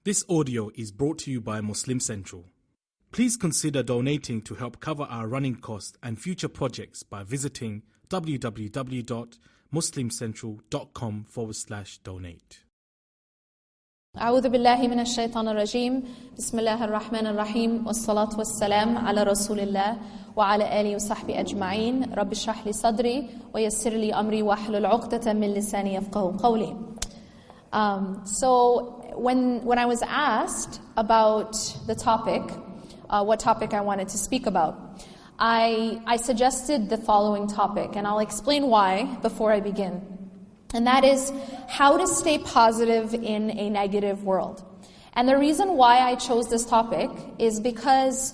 This audio is brought to you by Muslim Central. Please consider donating to help cover our running costs and future projects by visiting www.muslimcentral.com/donate. أعوذ بالله من الشيطان الرجيم بسم الله الرحمن الرحيم والصلاة والسلام على رسول الله وعلى آله وصحبه أجمعين رب اشرح لي صدري ويسر لي أمري واحلل عقدة من لساني يفقهوا قولي. So when I was asked about the topic, what topic I wanted to speak about, I suggested the following topic, and I'll explain why before I begin. And that is how to stay positive in a negative world. And the reason why I chose this topic is because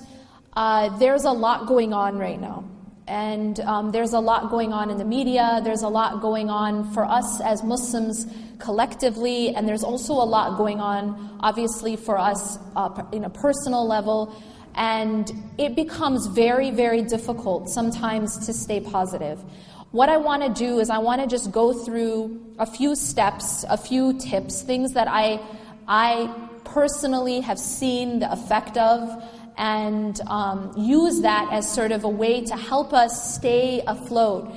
there's a lot going on right now. And there's a lot going on in the media, there's a lot going on for us as Muslims collectively, and there's also a lot going on, obviously, for us in a personal level. And it becomes very, very difficult sometimes to stay positive. What I want to do is I want to just go through a few steps, a few tips, things that I personally have seen the effect of, and use that as sort of a way to help us stay afloat.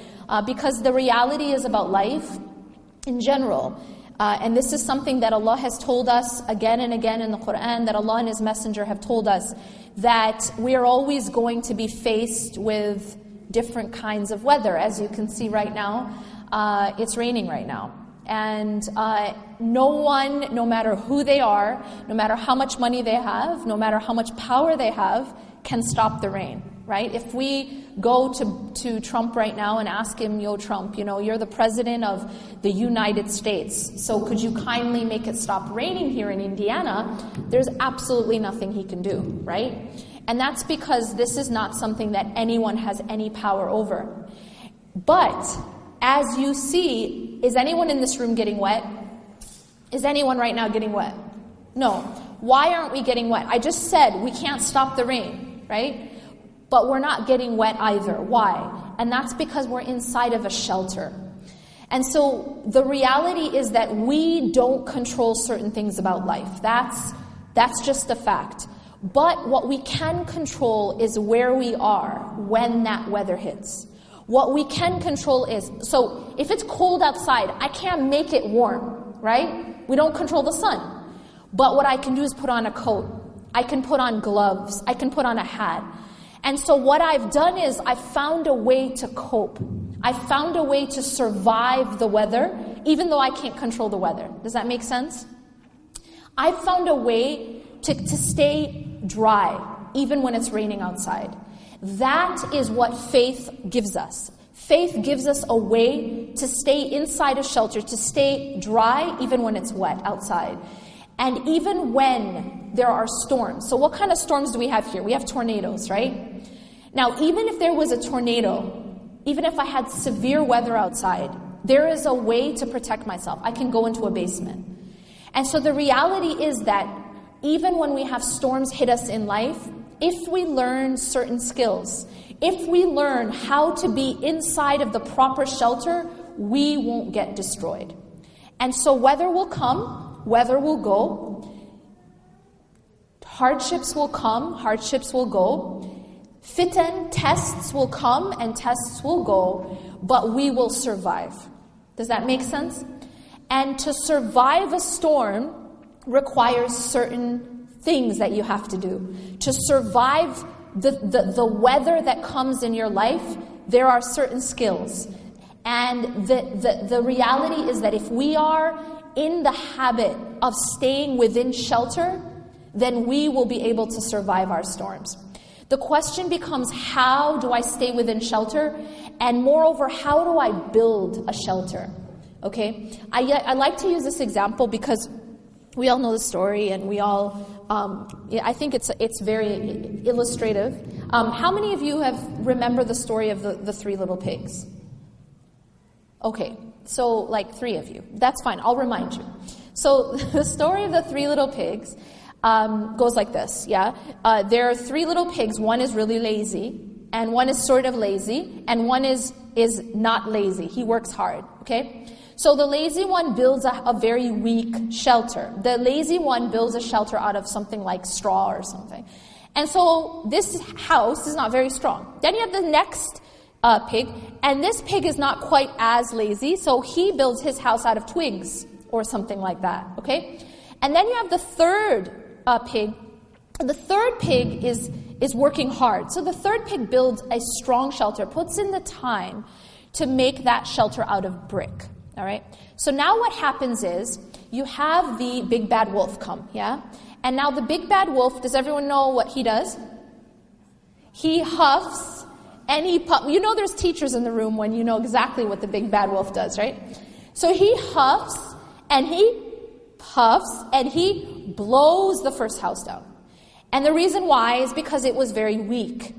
Because the reality is about life in general. And this is something that Allah has told us again and again in the Quran, that Allah and His Messenger have told us, that we are always going to be faced with different kinds of weather. As you can see right now, it's raining right now. And no one, no matter who they are, no matter how much money they have, no matter how much power they have, can stop the rain, right? If we go to Trump right now and ask him, yo Trump, you're the president of the United States, so could you kindly make it stop raining here in Indiana? There's absolutely nothing he can do, right? And that's because this is not something that anyone has any power over. But as you see, is anyone in this room getting wet? Is anyone right now getting wet? No. Why aren't we getting wet? I just said we can't stop the rain, right? But we're not getting wet either. Why? And that's because we're inside of a shelter. And so the reality is that we don't control certain things about life. That's just a fact. But what we can control is where we are when that weather hits. What we can control is, so if it's cold outside, I can't make it warm, right? We don't control the sun. But what I can do is put on a coat. I can put on gloves. I can put on a hat. And so what I've done is I've found a way to cope. I've found a way to survive the weather, even though I can't control the weather. Does that make sense? I've found a way to stay dry, even when it's raining outside. That is what faith gives us. Faith gives us a way to stay inside a shelter, to stay dry even when it's wet outside. And even when there are storms. So what kind of storms do we have here? We have tornadoes, right? Now, even if there was a tornado, even if I had severe weather outside, there is a way to protect myself. I can go into a basement. And so the reality is that even when we have storms hit us in life, if we learn certain skills, if we learn how to be inside of the proper shelter, we won't get destroyed. And so weather will come, weather will go, hardships will come, hardships will go, fitan, tests will come and tests will go, but we will survive. Does that make sense? And to survive a storm requires certain things that you have to do. To survive the weather that comes in your life, there are certain skills. And the reality is that if we are in the habit of staying within shelter, then we will be able to survive our storms. The question becomes, how do I stay within shelter? And moreover, how do I build a shelter? Okay? I like to use this example because we all know the story, and we all, I think it's very illustrative. How many of you remember the story of the three little pigs? Okay, so like 3 of you. That's fine, I'll remind you. So the story of the 3 little pigs goes like this, yeah? There are 3 little pigs. One is really lazy, and one is sort of lazy, and one is not lazy. He works hard, okay? So the lazy one builds a very weak shelter. The lazy one builds a shelter out of something like straw or something. And so this house is not very strong. Then you have the next pig, and this pig is not quite as lazy, so he builds his house out of twigs or something like that, okay? And then you have the third pig. The third pig is working hard. So the third pig builds a strong shelter, puts in the time to make that shelter out of brick, all right? So now what happens is you have the big bad wolf come, yeah? And now the big bad wolf, does everyone know what he does? He huffs and he puffs. You know there's teachers in the room when you know exactly what the big bad wolf does, right? So he huffs and he puffs and he blows the first house down. And the reason why is because it was very weak.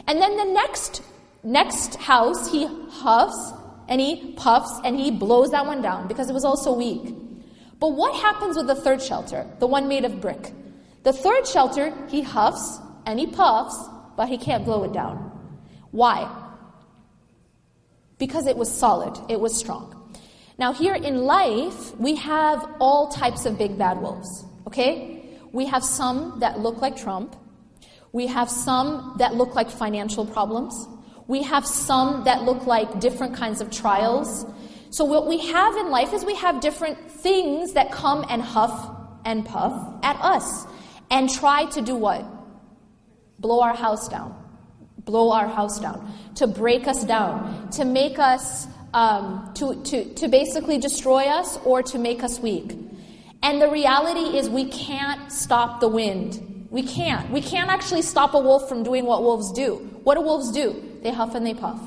And then the next house, he huffs and he puffs and he blows that one down because it was also weak. But what happens with the third shelter, the one made of brick? The third shelter, he huffs and he puffs, but he can't blow it down. Why? Because it was solid, it was strong. Now here in life, we have all types of big bad wolves, okay? We have some that look like Trump. We have some that look like financial problems. We have some that look like different kinds of trials. So what we have in life is we have different things that come and huff and puff at us and try to do what? Blow our house down. Blow our house down. To break us down. To make us, to basically destroy us or to make us weak. And the reality is we can't stop the wind. We can't. We can't actually stop a wolf from doing what wolves do. What do wolves do? They huff and they puff.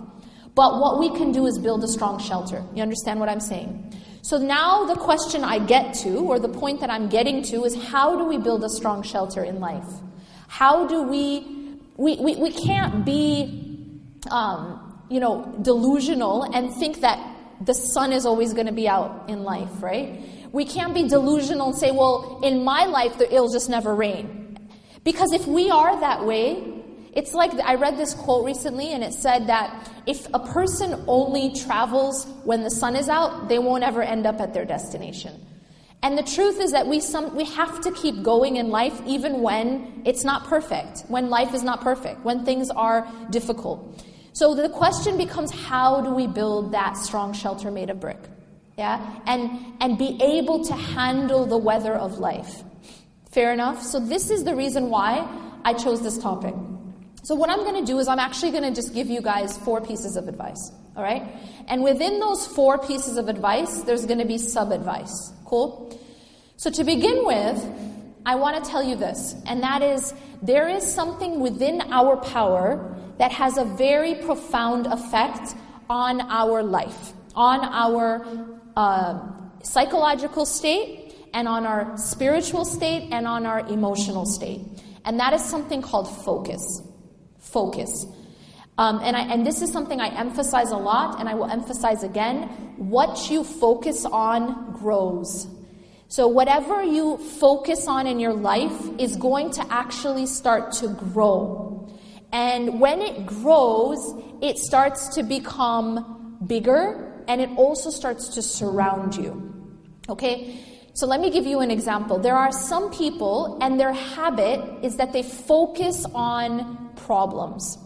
But what we can do is build a strong shelter. You understand what I'm saying? So now the question I get to, or the point that I'm getting to, is how do we build a strong shelter in life? How do we can't be, delusional and think that the sun is always going to be out in life, right? We can't be delusional and say, well, in my life, it'll just never rain. Because if we are that way, it's like, I read this quote recently, and it said that if a person only travels when the sun is out, they won't ever end up at their destination. And the truth is that we have to keep going in life even when it's not perfect, when life is not perfect, when things are difficult. So the question becomes, how do we build that strong shelter made of brick? Yeah, and be able to handle the weather of life. Fair enough? So this is the reason why I chose this topic. So what I'm going to do is I'm actually going to just give you guys 4 pieces of advice. All right? And within those 4 pieces of advice, there's going to be sub-advice. Cool? So to begin with, I want to tell you this, and that is, there is something within our power that has a very profound effect on our life, on our psychological state, and on our spiritual state, and on our emotional state. And that is something called focus. Focus. And this is something I emphasize a lot, and I will emphasize again. What you focus on grows. So whatever you focus on in your life is going to actually start to grow. And when it grows, it starts to become bigger, and it also starts to surround you. Okay? So let me give you an example. There are some people, and their habit is that they focus on problems.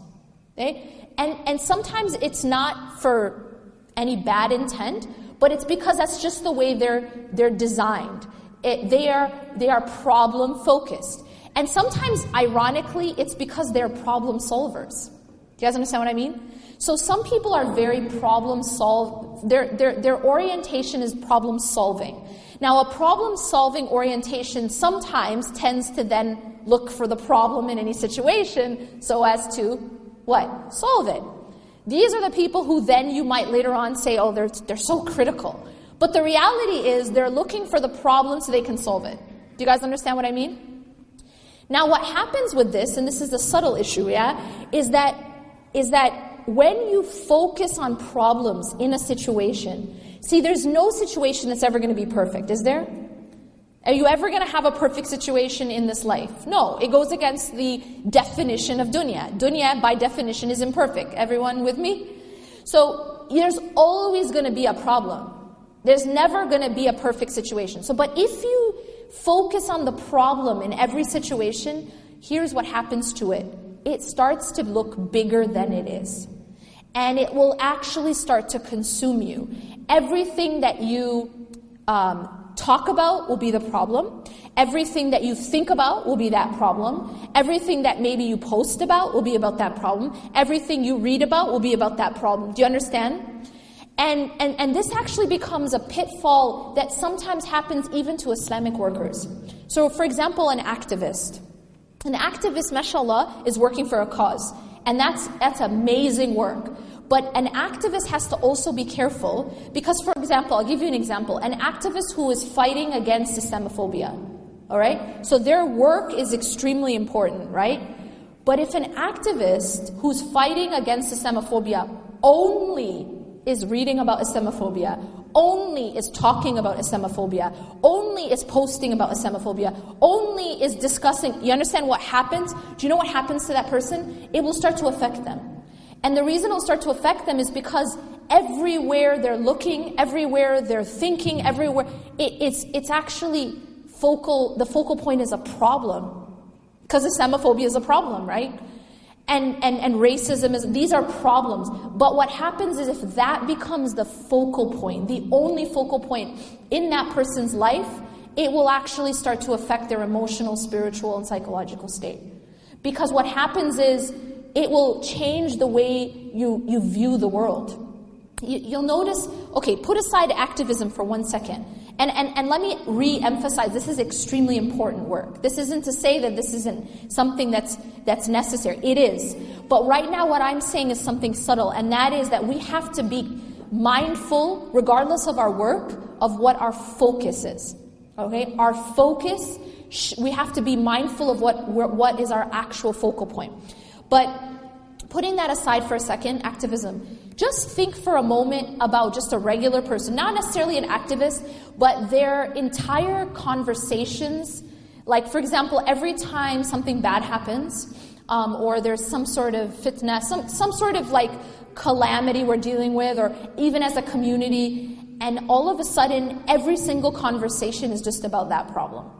Okay? And sometimes it's not for any bad intent, but it's because that's just the way they're designed. They are problem focused. And sometimes, ironically, it's because they're problem solvers. Do you guys understand what I mean? So some people are very problem solve. Their orientation is problem solving. Now, a problem solving orientation sometimes tends to then look for the problem in any situation so as to what? Solve it. These are the people who then you might later on say, oh, they're so critical. But the reality is they're looking for the problem so they can solve it. Do you guys understand what I mean? Now, what happens with this, and this is a subtle issue, yeah, is that when you focus on problems in a situation, see, there's no situation that's ever going to be perfect, is there? Are you ever going to have a perfect situation in this life? No, it goes against the definition of dunya. Dunya, by definition, is imperfect. Everyone with me? So there's always going to be a problem. There's never going to be a perfect situation. But if you focus on the problem in every situation, here's what happens to it. It starts to look bigger than it is. And it will actually start to consume you. Everything that you talk about will be the problem. Everything that you think about will be that problem. Everything that maybe you post about will be about that problem. Everything you read about will be about that problem. Do you understand? And this actually becomes a pitfall that sometimes happens even to Islamic workers. So for example, an activist. An activist, mashallah, is working for a cause. And that's amazing work. But an activist has to also be careful because, for example, I'll give you an example. An activist who is fighting against Islamophobia, all right? So their work is extremely important, right? But if an activist who's fighting against Islamophobia only is reading about Islamophobia, only is talking about Islamophobia, only is posting about Islamophobia, only is discussing, you understand what happens? Do you know what happens to that person? It will start to affect them. And the reason it will start to affect them is because everywhere they're looking, everywhere they're thinking, everywhere, it's actually the focal point is a problem. Because Islamophobia is a problem, right? And racism these are problems. But what happens is if that becomes the focal point, the only focal point in that person's life, it will actually start to affect their emotional, spiritual, and psychological state. Because what happens is it will change the way you view the world. You'll notice, okay, put aside activism for 1 second. And let me re-emphasize, this is extremely important work. This isn't to say that this isn't something that's necessary. It is. But right now what I'm saying is something subtle, and that is that we have to be mindful, regardless of our work, of what our focus is. Okay? Our focus, we have to be mindful of what is our actual focal point. But putting that aside for a second, activism, just think for a moment about just a regular person, not necessarily an activist, but their entire conversations. Like, for example, every time something bad happens, or there's some sort of fitna, some sort of like calamity we're dealing with, or even as a community, and all of a sudden, every single conversation is just about that problem.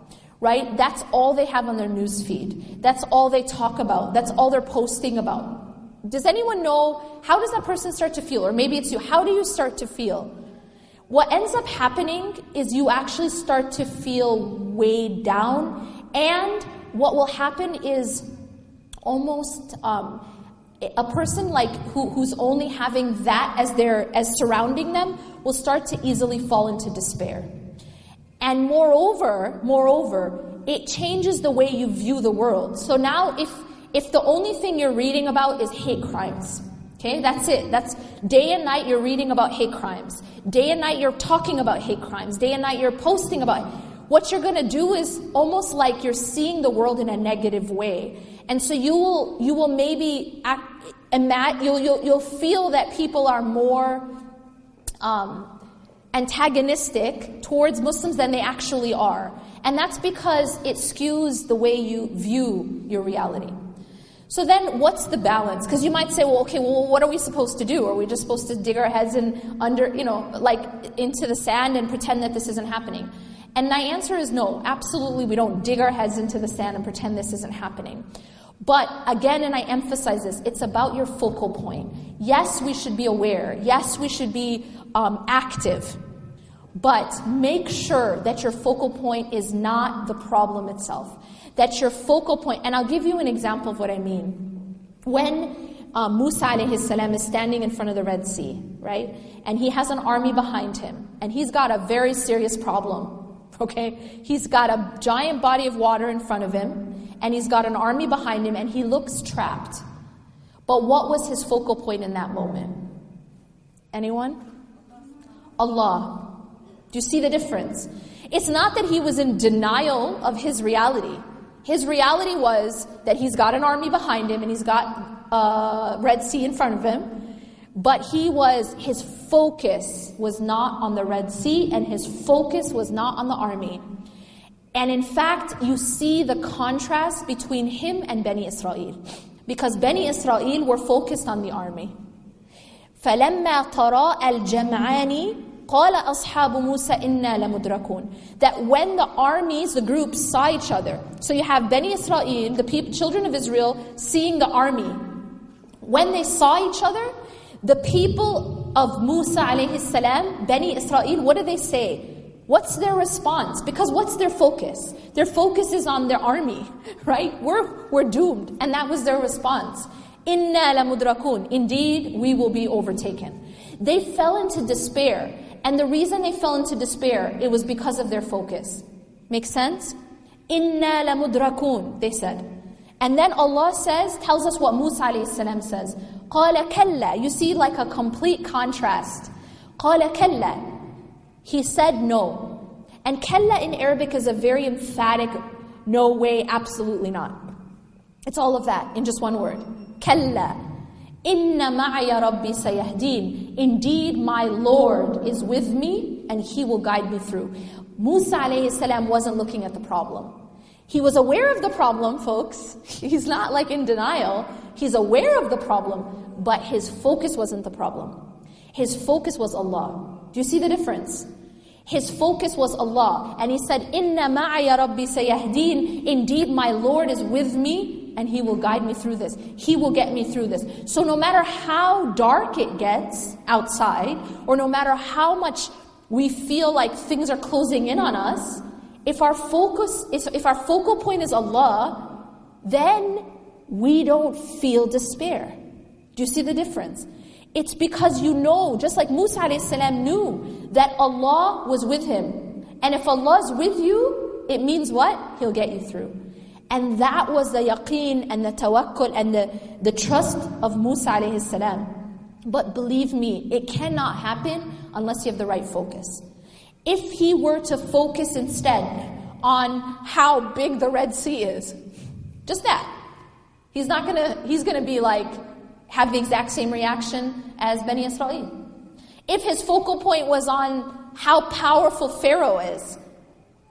Right? That's all they have on their news feed. That's all they talk about. That's all they're posting about. Does anyone know, how does that person start to feel? Or maybe it's you. How do you start to feel? What ends up happening is you actually start to feel weighed down. And what will happen is almost a person like who's only having that as surrounding them will start to easily fall into despair. And moreover, it changes the way you view the world. So now if the only thing you're reading about is hate crimes, okay, that's it. That's day and night you're reading about hate crimes. Day and night you're talking about hate crimes. Day and night you're posting about it. What you're going to do is almost like you're seeing the world in a negative way. And so you will maybe you'll feel that people are more antagonistic towards Muslims than they actually are. And that's because it skews the way you view your reality. So then what's the balance? Because you might say, well, okay, well, what are we supposed to do? Are we just supposed to dig our heads into the sand and pretend that this isn't happening? And my answer is no, absolutely we don't dig our heads into the sand and pretend this isn't happening. But again, and I emphasize this, it's about your focal point. Yes, we should be aware. Yes, we should be active. But make sure that your focal point is not the problem itself. That your focal point, and I'll give you an example of what I mean. When Musa alayhi salam is standing in front of the Red Sea, right? And he has an army behind him. And he's got a very serious problem, okay? He's got a giant body of water in front of him. And he's got an army behind him. And he looks trapped. But what was his focal point in that moment? Anyone? Allah. Do you see the difference? It's not that he was in denial of his reality. His reality was that he's got an army behind him and he's got a Red Sea in front of him. But his focus was not on the Red Sea and his focus was not on the army. And in fact, you see the contrast between him and Bani Israel. Because Bani Israel were focused on the army. فَلَمَّا تَرَاءَ الْجَمْعَانِ قَالَ أَصْحَابُ مُوسَى إِنَّا لَمُدْرَكُونَ. That when the armies, the groups saw each other, so you have Bani Israel, the children of Israel, seeing the army. When they saw each other, the people of Musa alayhi salam, Bani Israel, what do they say? What's their response? Because what's their focus? Their focus is on their army, right? We're doomed. And that was their response. Inna lamudrakun. Indeed, we will be overtaken. They fell into despair. And the reason they fell into despair, it was because of their focus. Make sense? Inna lamudrakun, they said. And then Allah tells us what Musa alayhi salam says. Qala kalla. You see like a complete contrast. Qala kalla. He said no. And kalla in Arabic is a very emphatic, no way, absolutely not. It's all of that in just one word. Kalla. Inna ma'aya rabbi sayahdeen. Indeed, my Lord is with me and He will guide me through. Musa alayhi salam wasn't looking at the problem. He was aware of the problem, folks. He's not like in denial. He's aware of the problem, but his focus wasn't the problem. His focus was Allah. Do you see the difference? His focus was Allah. And he said, Inna ma'aya rabbi sayahdeen. Indeed, my Lord is with me and He will guide me through this. He will get me through this. So no matter how dark it gets outside, or no matter how much we feel like things are closing in on us, if our focal point is Allah, then we don't feel despair. Do you see the difference? It's because you know, just like Musa a.s. knew that Allah was with him. And if Allah is with you, it means what? He'll get you through. And that was the yaqeen and the tawakkul and the trust of Musa a.s. But believe me, it cannot happen unless you have the right focus. If he were to focus instead on how big the Red Sea is, just that, he's gonna be like, have the exact same reaction as Bani Israel. If his focal point was on how powerful Pharaoh is,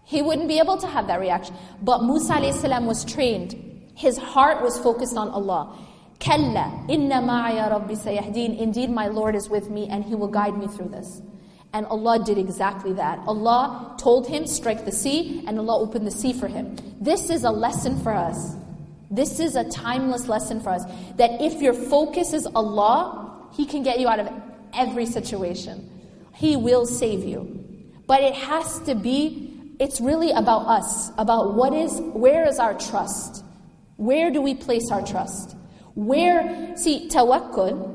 he wouldn't be able to have that reaction. But Musa a.s. was trained. His heart was focused on Allah. Kalla, inna ma'aya rabbi sayahdeen. Indeed, my Lord is with me and He will guide me through this. And Allah did exactly that. Allah told him, strike the sea, and Allah opened the sea for him. This is a lesson for us. This is a timeless lesson for us. That if your focus is Allah, He can get you out of every situation. He will save you. But it has to be, it's really about us. About where is our trust? Where do we place our trust? Tawakkul,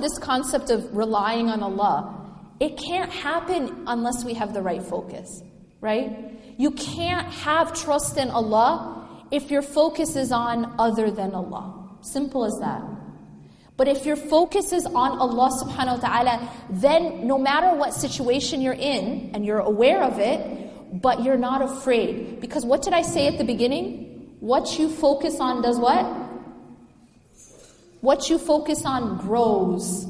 this concept of relying on Allah, it can't happen unless we have the right focus, right? You can't have trust in Allah if your focus is on other than Allah. Simple as that. But if your focus is on Allah subhanahu wa ta'ala, then no matter what situation you're in, and you're aware of it, but you're not afraid. Because what did I say at the beginning? What you focus on does what? What you focus on grows.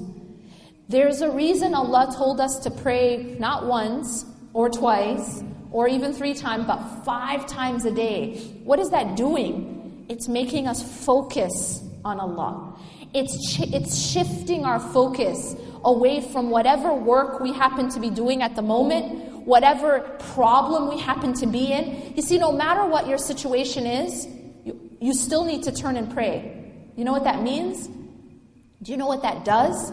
There's a reason Allah told us to pray not once or twice or even 3 times, but 5 times a day. What is that doing? It's making us focus on Allah. It's shifting our focus away from whatever work we happen to be doing at the moment, whatever problem we happen to be in. You see, no matter what your situation is, you still need to turn and pray. You know what that means? Do you know what that does?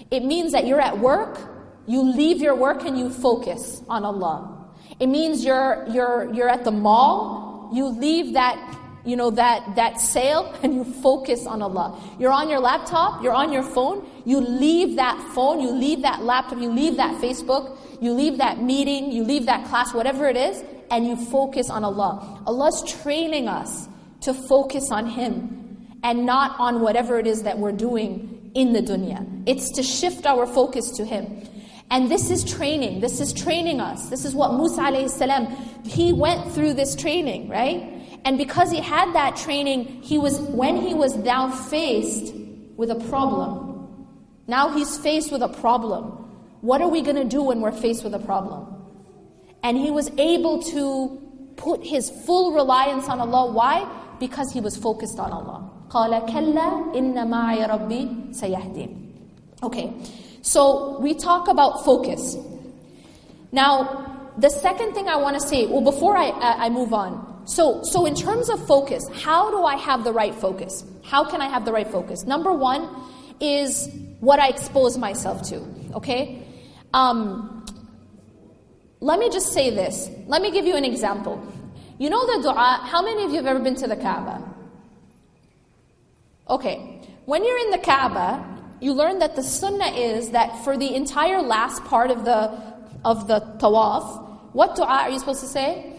It means that you're at work, you leave your work and you focus on Allah. It means you're at the mall, you leave that sale and you focus on Allah. You're on your laptop, you're on your phone, you leave that phone, you leave that laptop, you leave that Facebook, you leave that meeting, you leave that class, whatever it is, and you focus on Allah. Allah's training us to focus on Him and not on whatever it is that we're doing in the dunya. It's to shift our focus to Him. And this is training. This is training us. This is what Musa alayhi salam, he went through this training, right? And because he had that training, when he was now faced with a problem. Now he's faced with a problem. What are we going to do when we're faced with a problem? And he was able to put his full reliance on Allah. Why? Because he was focused on Allah. قَالَ كَلَّا إِنَّ مَعَيَ رَبِّي سَيَهْدِينِ. Okay, So we talk about focus. Now, the second thing I want to say, well, before I move on. So in terms of focus, how do I have the right focus? How can I have the right focus? Number one is what I expose myself to, okay? Let me just say this. Let me give you an example. You know the dua, how many of you have ever been to the Kaaba? Okay, when you're in the Kaaba, you learn that the sunnah is that for the entire last part of the tawaf, what dua are you supposed to say?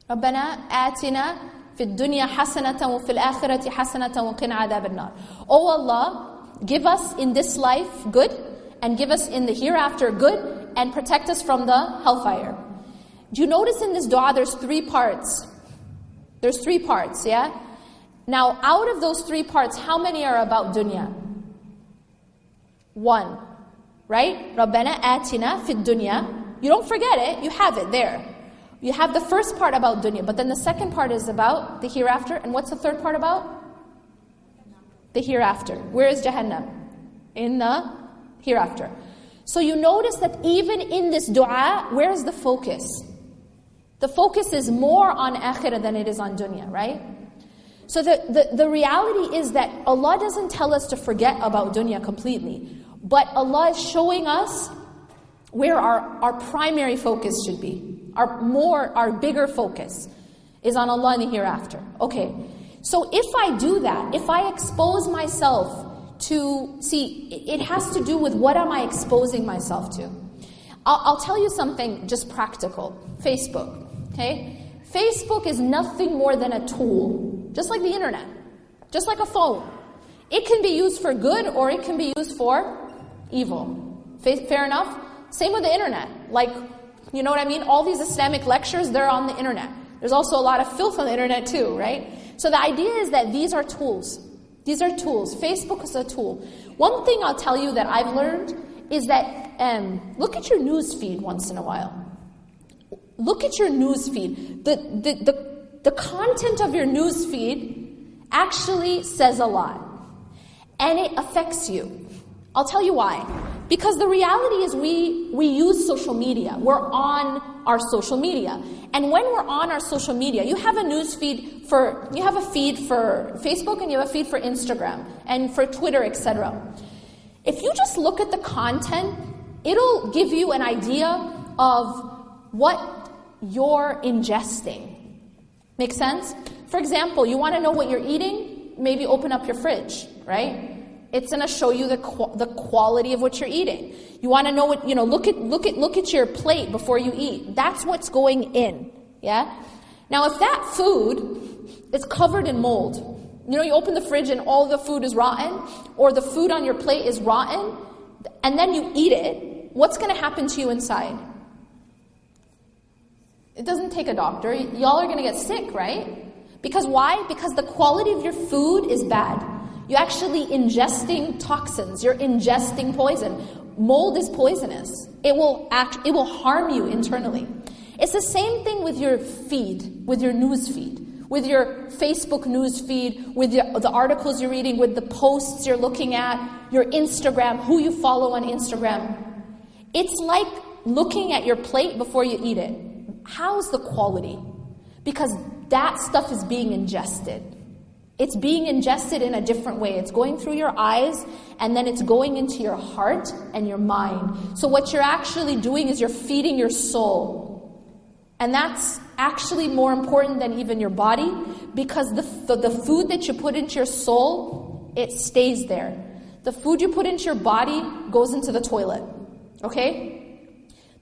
رَبَّنَا آتِنَا فِي الدُّنْيَا حَسَنَةً وَفِي الْآخِرَةِ حَسَنَةً وَقِنَا عَذَابَ النَّارِ. Oh Allah, give us in this life good, and give us in the hereafter good, and protect us from the hellfire. Do you notice in this dua there's 3 parts? There's 3 parts, yeah? Now, out of those 3 parts, how many are about dunya? 1, right? رَبَّنَا آتِنَا فِي الدُّنْيَا. You don't forget it, you have it there. You have the first part about dunya, but then the second part is about the hereafter. And what's the third part about? The hereafter. Where is Jahannam? In the hereafter. So you notice that even in this dua, where is the focus? The focus is more on akhirah than it is on dunya, right? So the reality is that Allah doesn't tell us to forget about dunya completely, but Allah is showing us where our primary focus should be. Our bigger focus is on Allah in the hereafter. Okay, so if I do that, if I expose myself to, see, it has to do with what am I exposing myself to. I'll tell you something just practical. Facebook, okay? Facebook is nothing more than a tool, just like the internet, just like a phone. It can be used for good or it can be used for evil. Fair enough? Same with the internet. Like, you know what I mean? All these Islamic lectures, they're on the internet. There's also a lot of filth on the internet too, right? So the idea is that these are tools. These are tools. Facebook is a tool. One thing I'll tell you that I've learned is that look at your news feed once in a while. Look at your news feed. The content of your news feed actually says a lot. And it affects you. I'll tell you why. Because the reality is we use social media. We're on our social media. And when we're on our social media, you have a news feed you have a feed for Facebook and you have a feed for Instagram and for Twitter, etc. If you just look at the content, it'll give you an idea of what you're ingesting. Make sense? For example, you want to know what you're eating? Maybe open up your fridge, right? It's going to show you the quality of what you're eating. You want to know what, look at your plate before you eat. That's what's going in, yeah? Now, if that food is covered in mold, you open the fridge and all the food is rotten, or the food on your plate is rotten, and then you eat it, what's going to happen to you inside? It doesn't take a doctor. Y'all are going to get sick, right? Because why? Because the quality of your food is bad. You're actually ingesting toxins. You're ingesting poison. Mold is poisonous. It will harm you internally. It's the same thing with your feed, with your news feed, with your Facebook news feed, with the articles you're reading, with the posts you're looking at, your Instagram, who you follow on Instagram. It's like looking at your plate before you eat it. How's the quality? Because that stuff is being ingested. It's being ingested in a different way. It's going through your eyes, and then it's going into your heart and your mind. So what you're actually doing is you're feeding your soul. And that's actually more important than even your body, because the food that you put into your soul, it stays there. The food you put into your body goes into the toilet. Okay?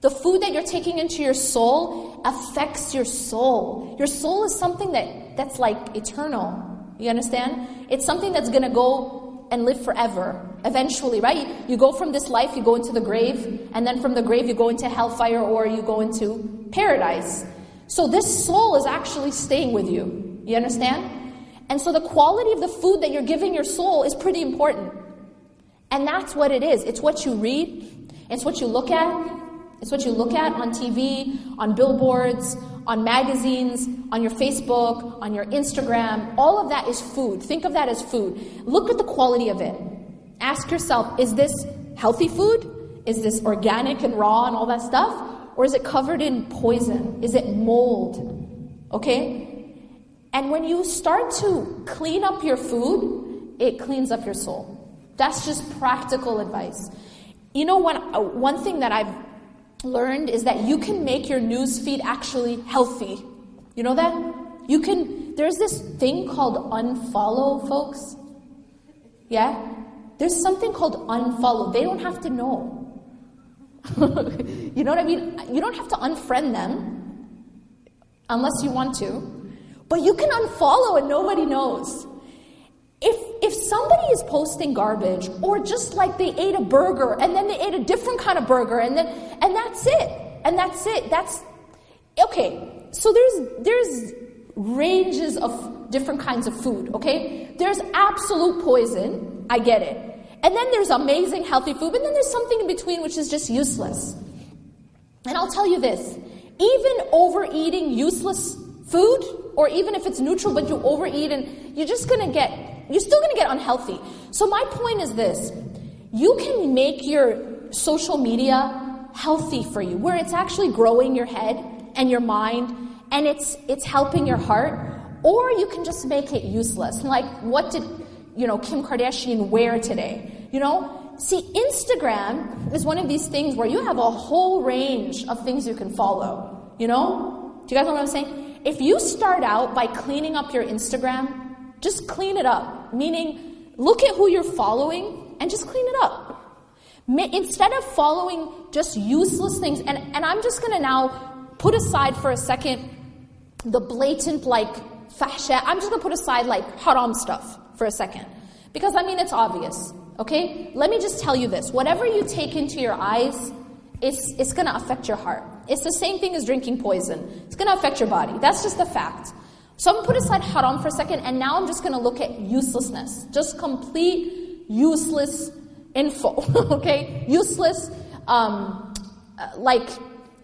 The food that you're taking into your soul affects your soul. Your soul is something that's like eternal. You understand? It's something that's going to go and live forever, eventually, right? You go from this life, you go into the grave, and then from the grave you go into hellfire or you go into paradise. So this soul is actually staying with you. You understand? And so the quality of the food that you're giving your soul is pretty important. And that's what it is. It's what you read. It's what you look at. It's what you look at on TV, on billboards, on magazines, on your Facebook, on your Instagram. All of that is food. Think of that as food. Look at the quality of it. Ask yourself, is this healthy food? Is this organic and raw and all that stuff? Or is it covered in poison? Is it mold? Okay? And when you start to clean up your food, it cleans up your soul. That's just practical advice. You know, one thing that I've learned is that you can make your news feed actually healthy. You know that? There's this thing called unfollow, folks. Yeah? There's something called unfollow. They don't have to know. You know what I mean? You don't have to unfriend them unless you want to. But you can unfollow and nobody knows. If somebody is posting garbage, or just like they ate a burger and then they ate a different kind of burger and that's it. That's okay. So there's ranges of different kinds of food, okay? There's absolute poison, I get it. And then there's amazing healthy food, but then there's something in between which is just useless. And I'll tell you this, even overeating useless food, or even if it's neutral but you overeat, and you're still gonna get unhealthy. So my point is this, you can make your social media healthy for you, where it's actually growing your head and your mind, and it's helping your heart, or you can just make it useless. Like, what did Kim Kardashian wear today? See, Instagram is one of these things where you have a whole range of things you can follow. Do you guys know what I'm saying? If you start out by cleaning up your Instagram, just clean it up. Meaning, look at who you're following and just clean it up. Instead of following just useless things, and I'm just going to now put aside for a second the blatant fahsha. I'm just going to put aside haram stuff for a second. Because it's obvious. Okay? Let me just tell you this. Whatever you take into your eyes, it's going to affect your heart. It's the same thing as drinking poison. It's going to affect your body. That's just a fact. So I'm going to put aside haram for a second, and now I'm just going to look at uselessness. Just complete useless info. Okay? Useless,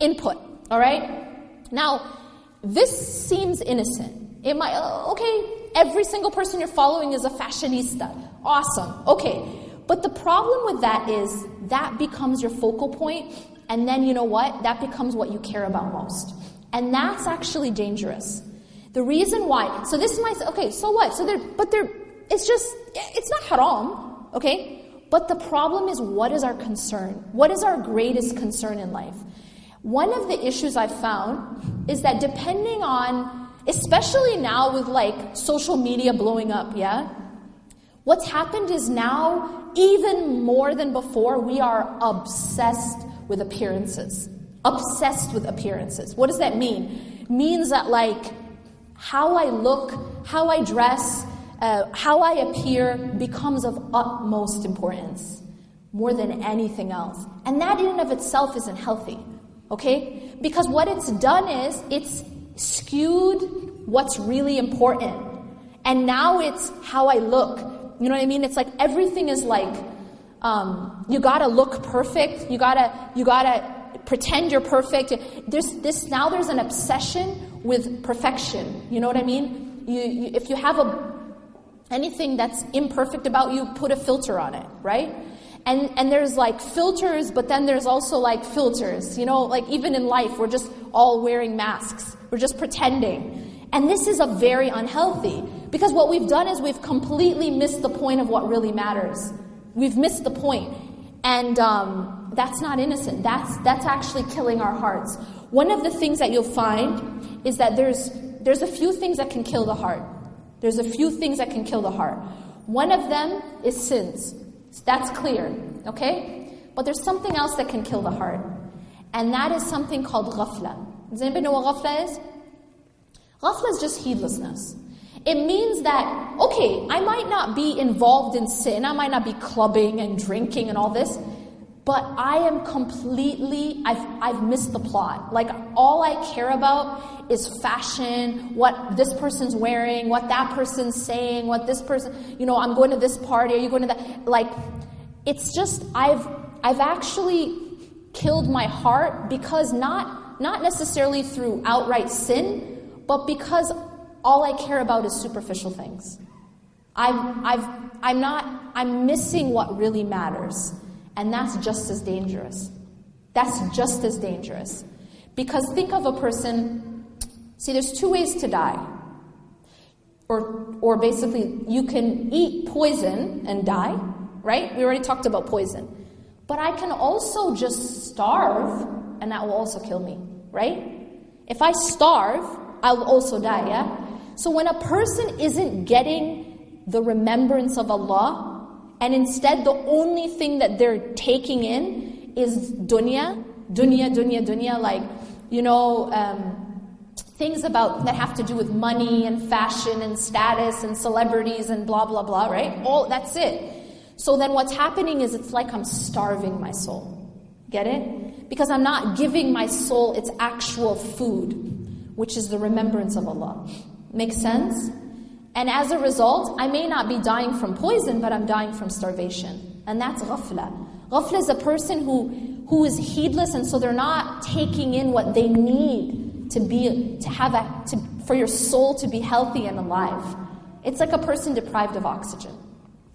input. All right? Now, this seems innocent. It might, every single person you're following is a fashionista. Awesome. Okay. But the problem with that is that becomes your focal point, and then you know what? That becomes what you care about most. And that's actually dangerous. The reason why, so this might say, okay, so what? It's not haram, okay? But the problem is, what is our concern? What is our greatest concern in life? One of the issues I've found is that depending on, especially now with social media blowing up, yeah? What's happened is now, even more than before, we are obsessed with appearances. Obsessed with appearances. What does that mean? It means that how I look, how I dress, how I appear becomes of utmost importance, more than anything else. And that in and of itself isn't healthy, okay? Because what it's done is, it's skewed what's really important. And now it's how I look. You know what I mean? It's everything is you gotta look perfect. You gotta pretend you're perfect. There's an obsession with perfection. You know what I mean? If you have anything that's imperfect about you, put a filter on it, right? And there's filters, but then there's also filters. Even in life, we're just all wearing masks. We're just pretending. And this is a very unhealthy, because what we've done is we've completely missed the point of what really matters. We've missed the point. And that's not innocent. That's actually killing our hearts. One of the things that you'll find is that there's a few things that can kill the heart. There's a few things that can kill the heart. One of them is sins. That's clear, okay? But there's something else that can kill the heart. And that is something called ghafla. Does anybody know what ghafla is? Ghafla is just heedlessness. It means that, okay, I might not be involved in sin, I might not be clubbing and drinking and all this, but I am completely, I've missed the plot. All I care about is fashion, what this person's wearing, what that person's saying, what this person, I'm going to this party, are you going to that? It's just, I've actually killed my heart, because not necessarily through outright sin, but because all I care about is superficial things. I'm missing what really matters. And that's just as dangerous. That's just as dangerous. Because think of a person, see, there's two ways to die. Or basically, you can eat poison and die, right? We already talked about poison. But I can also just starve, and that will also kill me, right? If I starve, I'll also die, yeah? So when a person isn't getting the remembrance of Allah, and instead the only thing that they're taking in is dunya, like, things about that have to do with money and fashion and status and celebrities and blah, blah, blah, right? All that's it. So then what's happening is it's like I'm starving my soul. Get it? Because I'm not giving my soul its actual food, which is the remembrance of Allah. Makes sense? And as a result, I may not be dying from poison, but I'm dying from starvation. And that's ghafla. Ghafla is a person who is heedless, and so they're not taking in what they need for your soul to be healthy and alive. It's like a person deprived of oxygen.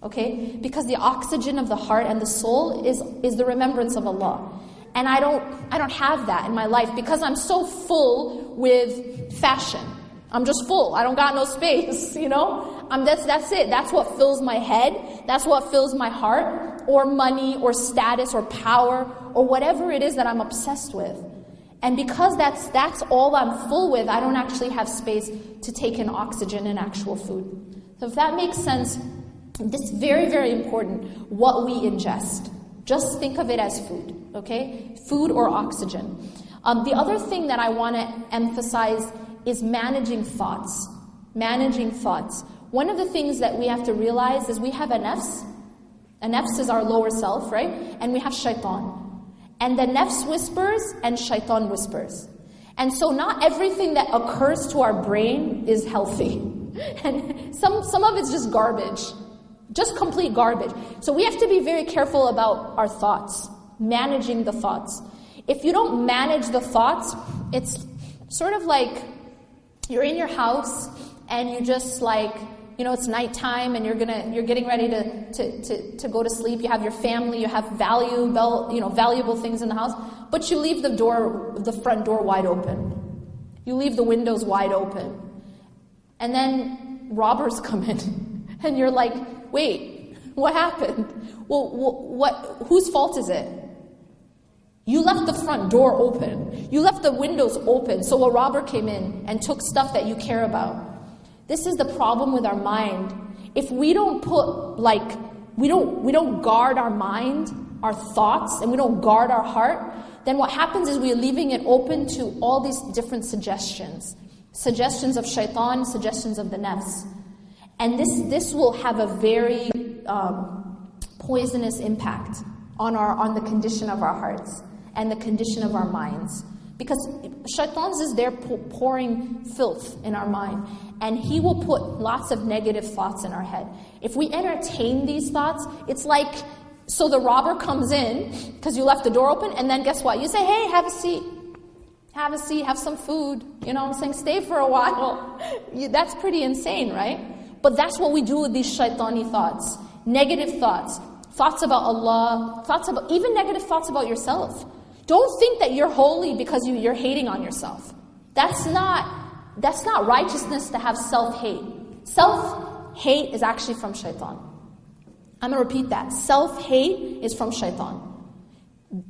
Okay? Because the oxygen of the heart and the soul is the remembrance of Allah. And I don't have that in my life because I'm so full with fashion. I'm just full. I don't got no space, That's it. That's what fills my head. That's what fills my heart, or money, or status, or power, or whatever it is that I'm obsessed with. And because that's all I'm full with, I don't actually have space to take in oxygen and actual food. So if that makes sense, this is very, very important, what we ingest. Just think of it as food, okay? Food or oxygen. The other thing that I want to emphasize is managing thoughts. Managing thoughts. One of the things that we have to realize is we have a nafs. A nafs is our lower self, right? And we have shaitan. And the nafs whispers and shaitan whispers. And so not everything that occurs to our brain is healthy. And some of it's just garbage. Just complete garbage. So we have to be very careful about our thoughts. Managing the thoughts. If you don't manage the thoughts, it's sort of like you're in your house and you just like, it's nighttime and you're getting ready to go to sleep. You have your family, you have valuable things in the house, but you leave the front door wide open. You leave the windows wide open. And then robbers come in and you're like, wait, what happened? Well, whose fault is it? You left the front door open. You left the windows open. So a robber came in and took stuff that you care about. This is the problem with our mind. If we don't we don't guard our mind, our thoughts, and we don't guard our heart, then what happens is we're leaving it open to all these different suggestions. Suggestions of shaitan, suggestions of the nafs. And this will have a very poisonous impact on the condition of our hearts and the condition of our minds. Because shaitan is there pouring filth in our mind. And he will put lots of negative thoughts in our head. If we entertain these thoughts, it's like, so the robber comes in because you left the door open, and then guess what? You say, hey, have a seat. Have a seat, have some food. You know what I'm saying? Stay for a while. That's pretty insane, right? But that's what we do with these shaitani thoughts. Negative thoughts. Thoughts about Allah. Even negative thoughts about yourself. Don't think that you're holy because you're hating on yourself. That's not righteousness to have self-hate. Self-hate is actually from shaitan. I'm going to repeat that. Self-hate is from shaitan.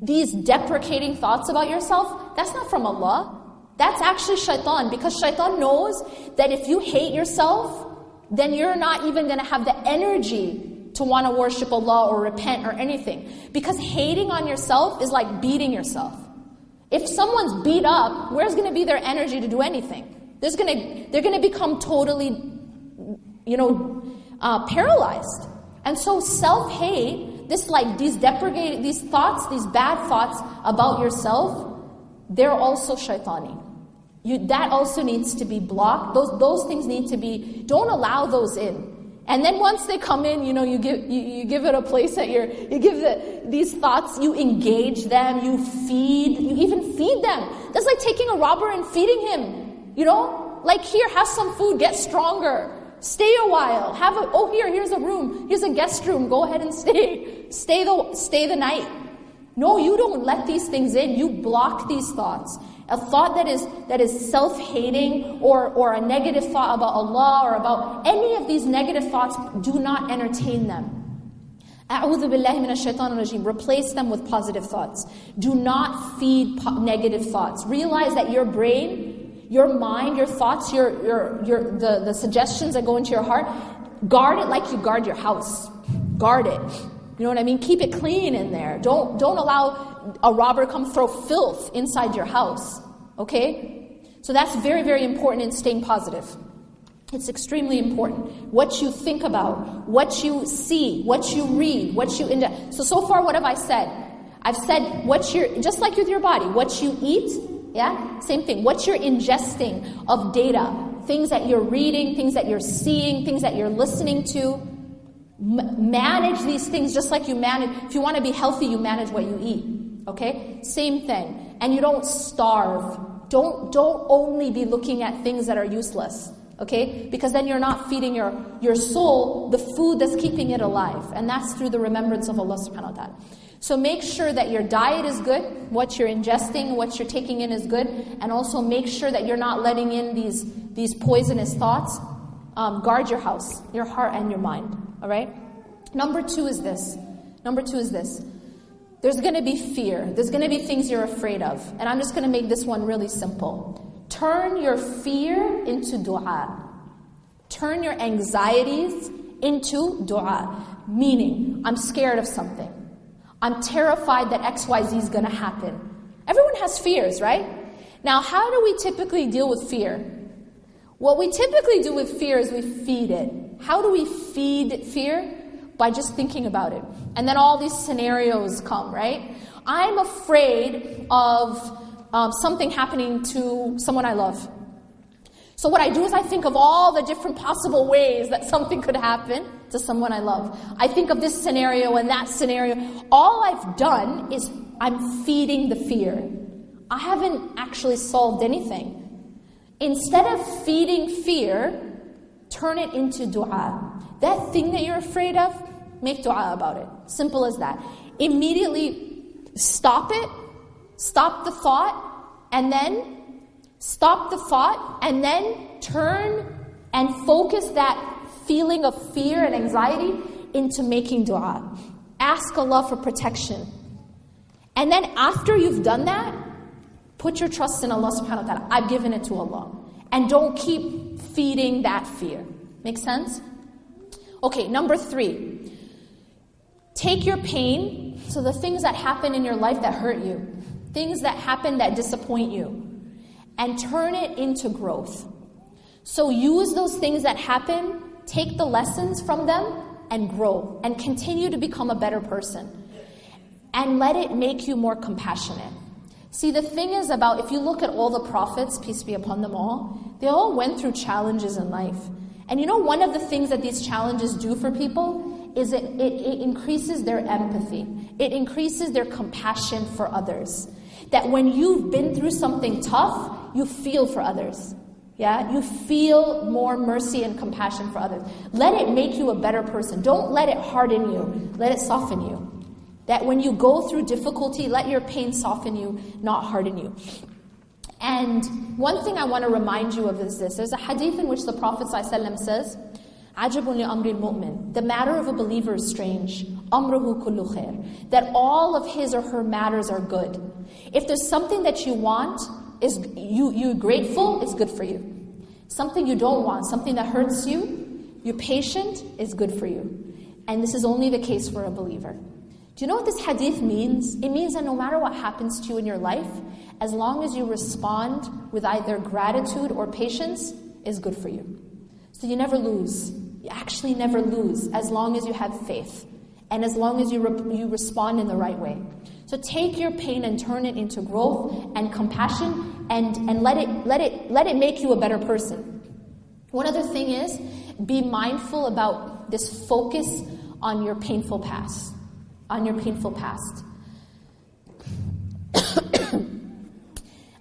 These deprecating thoughts about yourself, that's not from Allah. That's actually shaitan, because shaitan knows that if you hate yourself, then you're not even going to have the energy to want to worship Allah or repent or anything. Because hating on yourself is like beating yourself. If someone's beat up, where's going to be their energy to do anything? They're going to become totally, paralyzed. And so self-hate, these thoughts, these bad thoughts about yourself, they're also shaitani. That also needs to be blocked. Those things need to be, don't allow those in. And then once they come in, you give it a place that you give these thoughts, you engage them, you even feed them. That's like taking a robber and feeding him. Like, here, have some food, get stronger. Stay a while. Here's a room. Here's a guest room. Go ahead and stay. Stay the night. No, you don't let these things in. You block these thoughts. A thought that is self-hating or a negative thought about Allah or about any of these negative thoughts, do not entertain them. A'udhu billahi minash shaitanir rajim. Replace them with positive thoughts. Do not feed negative thoughts. Realize that your brain, your mind, your thoughts, the suggestions that go into your heart, guard it like you guard your house. Guard it. You know what I mean? Keep it clean in there. Don't allow a robber come throw filth inside your house. Okay? So that's very, very important in staying positive. It's extremely important. What you think about, what you see, what you read, what you ingest. So far what have I said? I've said just like with your body, what you eat, yeah? Same thing. What you're ingesting of data, things that you're reading, things that you're seeing, things that you're listening to. Manage these things just like you manage. If you want to be healthy, you manage what you eat. Okay? Same thing. And you don't starve. Don't only be looking at things that are useless. Okay? Because then you're not feeding your soul the food that's keeping it alive. And that's through the remembrance of Allah subhanahu wa ta'ala. So make sure that your diet is good, what you're ingesting, what you're taking in is good, and also make sure that you're not letting in these poisonous thoughts. Guard your house, your heart and your mind. All right? Number two is this. There's going to be fear. There's going to be things you're afraid of. And I'm just going to make this one really simple. Turn your fear into dua. Turn your anxieties into dua. Meaning, I'm scared of something. I'm terrified that XYZ is going to happen. Everyone has fears, right? Now, how do we typically deal with fear? What we typically do with fear is we feed it. How do we feed fear? By just thinking about it. And then all these scenarios come, right? I'm afraid of something happening to someone I love. So what I do is I think of all the different possible ways that something could happen to someone I love. I think of this scenario and that scenario. All I've done is I'm feeding the fear. I haven't actually solved anything. Instead of feeding fear, turn it into dua. That thing that you're afraid of, make dua about it. Simple as that. Immediately stop it, stop the thought, and then turn and focus that feeling of fear and anxiety into making dua. Ask Allah for protection. And then after you've done that, put your trust in Allah subhanahu wa ta'ala. I've given it to Allah. And don't keep feeding that fear. Make sense? Okay, number 3. Take your pain, so the things that happen in your life that hurt you, things that happen that disappoint you, and turn it into growth. So use those things that happen, take the lessons from them, and grow, and continue to become a better person. And let it make you more compassionate. See, the thing is about, if you look at all the prophets, peace be upon them all, they all went through challenges in life. And you know, one of the things that these challenges do for people is it increases their empathy. It increases their compassion for others. That when you've been through something tough, you feel for others. Yeah, you feel more mercy and compassion for others. Let it make you a better person. Don't let it harden you. Let it soften you. That when you go through difficulty, let your pain soften you, not harden you. And one thing I want to remind you of is this. There's a hadith in which the Prophet ﷺ says, عَجَبٌ لِأَمْرِ الْمُؤْمِنِ. The matter of a believer is strange. أَمْرُهُ كُلُّ خَيْرٍ. That all of his or her matters are good. If there's something that you want, you're grateful, it's good for you. Something you don't want, something that hurts you, you're patient, is good for you. And this is only the case for a believer. Do you know what this hadith means? It means that no matter what happens to you in your life, as long as you respond with either gratitude or patience, is good for you. So you never lose. You actually never lose as long as you have faith. And as long as you respond in the right way. So take your pain and turn it into growth and compassion and let it make you a better person. One other thing is, be mindful about this focus on your painful past. On your painful past.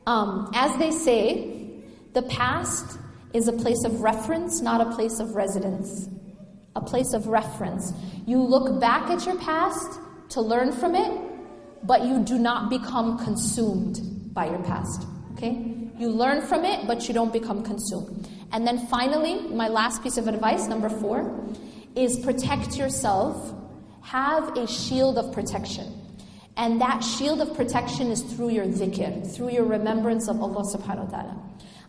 As they say, the past is a place of reference, not a place of residence. A place of reference. You look back at your past to learn from it, but you do not become consumed by your past. Okay? You learn from it, but you don't become consumed. And then finally, my last piece of advice, number 4, is protect yourself. Have a shield of protection. And that shield of protection is through your dhikr, through your remembrance of Allah subhanahu wa ta'ala.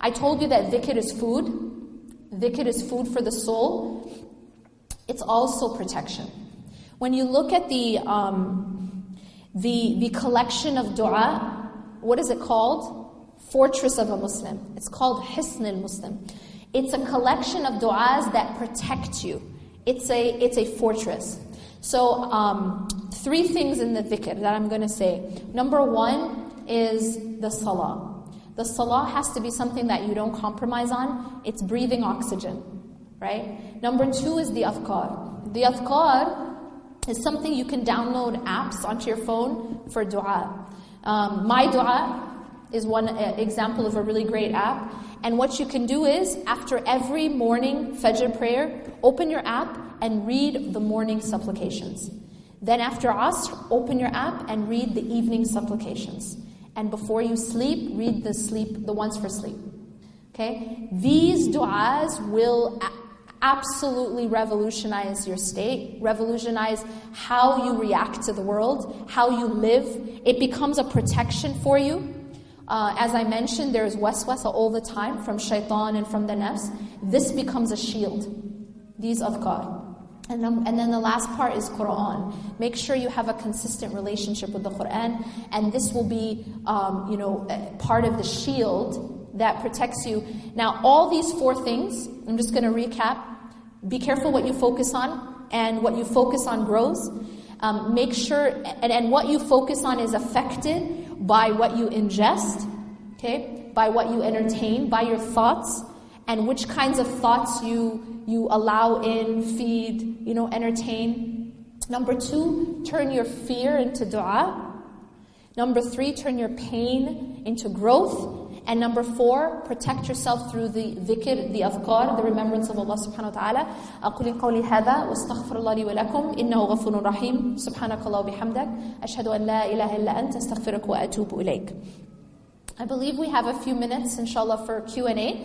I told you that dhikr is food. Dhikr is food for the soul. It's also protection. When you look at the collection of dua, what is it called? Fortress of a Muslim. It's called Hisn al-Muslim. It's a collection of du'as that protect you. It's a fortress. So 3 things in the dhikr that I'm going to say. Number 1 is the salah. The salah has to be something that you don't compromise on. It's breathing oxygen, right? Number 2 is the adhkar. The adhkar is something you can download apps onto your phone for dua. My Dua is one example of a really great app. And what you can do is, after every morning Fajr prayer, open your app and read the morning supplications. Then after Asr, open your app and read the evening supplications. And before you sleep, read the ones for sleep. Okay? These du'as will absolutely revolutionize your state, revolutionize how you react to the world, how you live. It becomes a protection for you. As I mentioned, there is waswasa all the time from shaitan and from the nafs. This becomes a shield. These adhkar. And then the last part is Quran. Make sure you have a consistent relationship with the Quran, and this will be, part of the shield that protects you. Now, all these 4 things, I'm just going to recap. Be careful what you focus on, and what you focus on grows. Make sure, and what you focus on is affected by what you ingest, okay? By what you entertain, by your thoughts, and which kinds of thoughts you allow in, feed, entertain. Number 2, turn your fear into dua. Number 3, turn your pain into growth. And number 4, protect yourself through the dhikr, the adhkar, the remembrance of Allah subhanahu wa ta'ala. أقول قولي هذا واستغفر الله لي ولكم إنه غفور رحيم سبحانك الله وبحمدك أشهد أن لا إله إلا أنت أستغفرك وأتوب إليك. I believe we have a few minutes, inshallah, for Q&A.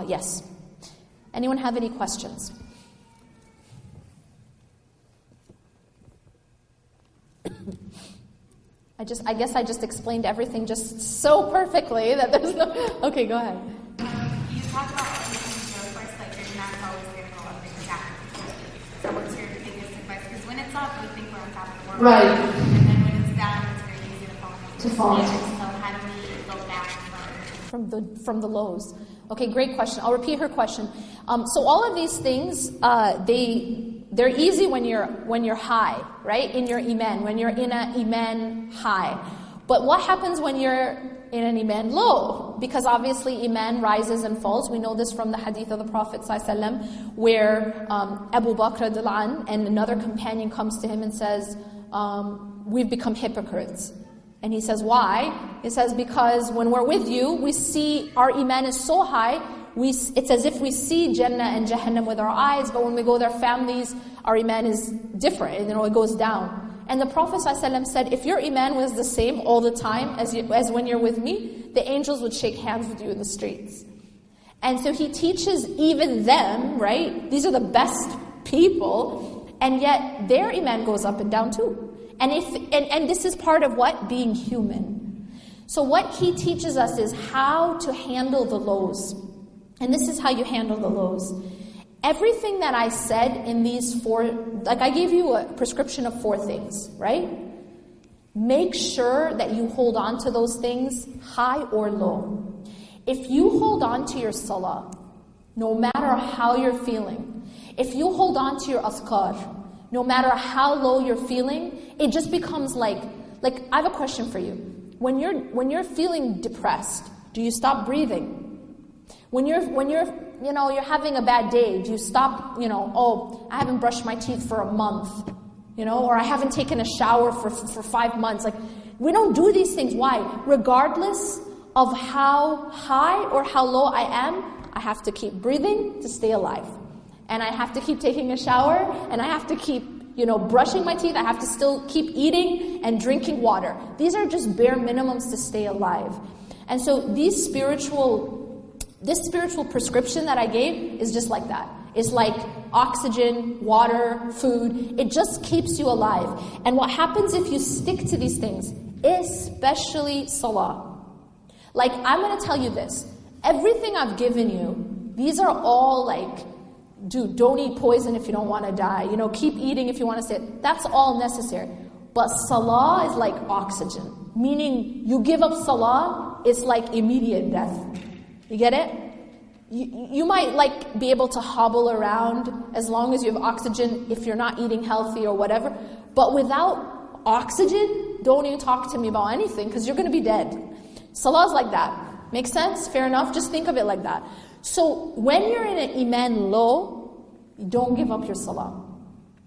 Yes. Anyone have any questions? I guess I just explained everything just so perfectly that there's no... Okay, go ahead. You talk about, of course, like you're not always going to go up because so what's your biggest advice? Because when it's up, we think we're on top of the world. Right. And then when it's down, it's very easy to fall into. So how do we go back from the lows? Okay, great question. I'll repeat her question. So all of these things, they're easy when you're high, right? In your iman, when you're in an iman high. But what happens when you're in an iman low? Because obviously iman rises and falls. We know this from the hadith of the Prophet ﷺ, where Abu Bakr radhiyallahu anhu and another companion comes to him and says, we've become hypocrites. And he says, why? He says, because when we're with you, we see our iman is so high, it's as if we see Jannah and Jahannam with our eyes, but when we go with our families, our iman is different, it goes down. And the Prophet ﷺ said, if your iman was the same all the time as when you're with me, the angels would shake hands with you in the streets. And so he teaches even them, right? These are the best people, and yet their iman goes up and down too. And this is part of what? Being human. So what he teaches us is how to handle the lows. And this is how you handle the lows. Everything that I said in these 4, like I gave you a prescription of 4 things, right? Make sure that you hold on to those things, high or low. If you hold on to your salah, no matter how you're feeling, if you hold on to your adhkar, no matter how low you're feeling, it just becomes like I have a question for you. When you're feeling depressed, do you stop breathing? When you're having a bad day, do you stop, I haven't brushed my teeth for a month, or I haven't taken a shower for 5 months. Like, we don't do these things. Why? Regardless of how high or how low I am, I have to keep breathing to stay alive. And I have to keep taking a shower, and I have to keep, brushing my teeth. I have to still keep eating and drinking water. These are just bare minimums to stay alive. And so this spiritual prescription that I gave is just like that. It's like oxygen, water, food. It just keeps you alive. And what happens if you stick to these things, especially salah? Like, I'm going to tell you this. Everything I've given you, these are all like, dude, don't eat poison if you don't want to die. Keep eating if you want to stay. That's all necessary. But salah is like oxygen. Meaning, you give up salah, it's like immediate death. You get it? You might be able to hobble around as long as you have oxygen if you're not eating healthy or whatever. But without oxygen, don't even talk to me about anything because you're going to be dead. Salah is like that. Makes sense? Fair enough? Just think of it like that. So when you're in an iman low, don't give up your salah.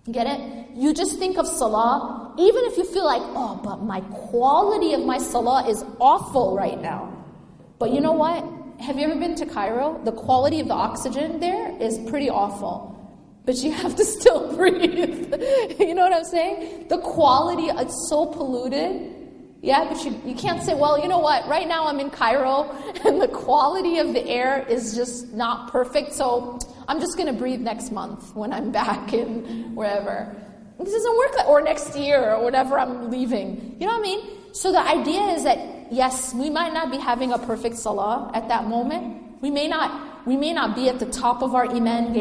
You get it? You just think of salah, even if you feel like, oh, but my quality of my salah is awful right now. But you know what? Have you ever been to Cairo? The quality of the oxygen there is pretty awful. But you have to still breathe. You know what I'm saying? The quality, it's so polluted. Yeah, but you can't say, well, you know what? Right now I'm in Cairo and the quality of the air is just not perfect. So I'm just going to breathe next month when I'm back in wherever. This doesn't work or next year or whatever I'm leaving. You know what I mean? So the idea is that, yes, we might not be having a perfect salah at that moment. We may not be at the top of our iman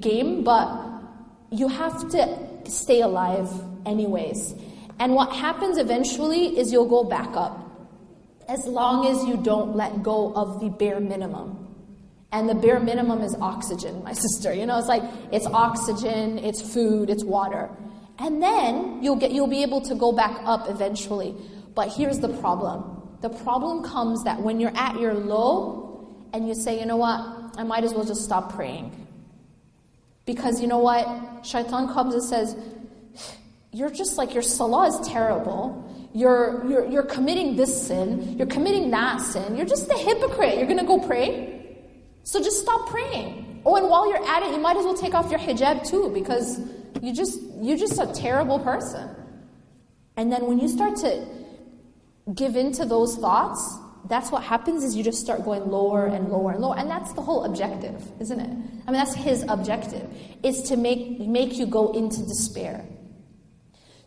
game, but you have to stay alive anyways. And what happens eventually is you'll go back up. As long as you don't let go of the bare minimum. And the bare minimum is oxygen, my sister. It's oxygen, it's food, it's water. And then you'll be able to go back up eventually. But here's the problem. The problem comes that when you're at your low and you say, you know what, I might as well just stop praying. Because you know what? Shaitan comes and says, you're just like, your salah is terrible. You're committing this sin. You're committing that sin. You're just a hypocrite. You're going to go pray? So just stop praying. Oh, and while you're at it, you might as well take off your hijab too, because you're just a terrible person. And then when you start to give in to those thoughts, that's what happens is you just start going lower and lower and lower. And that's the whole objective, isn't it? I mean, that's his objective, is to make you go into despair.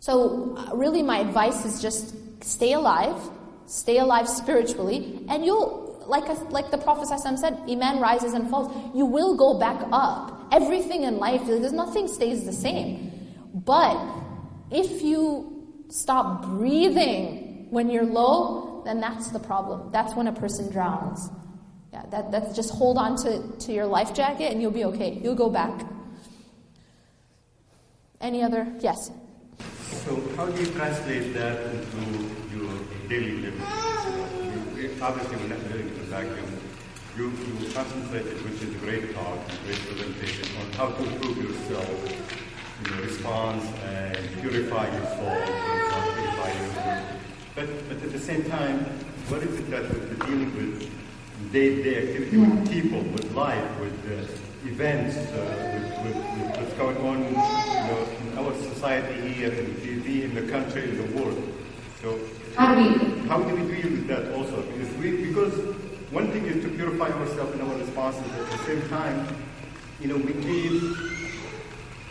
So really my advice is just stay alive spiritually, and you'll, like the Prophet ﷺ said, iman rises and falls. You will go back up. Everything in life, nothing stays the same. But if you stop breathing when you're low, then that's the problem. That's when a person drowns. Yeah, that's just hold on to your life jacket and you'll be okay. You'll go back. Any other? Yes. So how do you translate that into your daily living? Obviously, we're not living in a vacuum. You concentrated, which is a great talk, a great presentation, on how to improve yourself, response and purify your soul, purify your. But at the same time, what is it that we're dealing with day-to-day activity with people, with life, with events, with what's going on, in our society here, in the TV, in the country, in the world. So how do we deal with that also? Because one thing is to purify ourselves in our responses. At the same time, we keep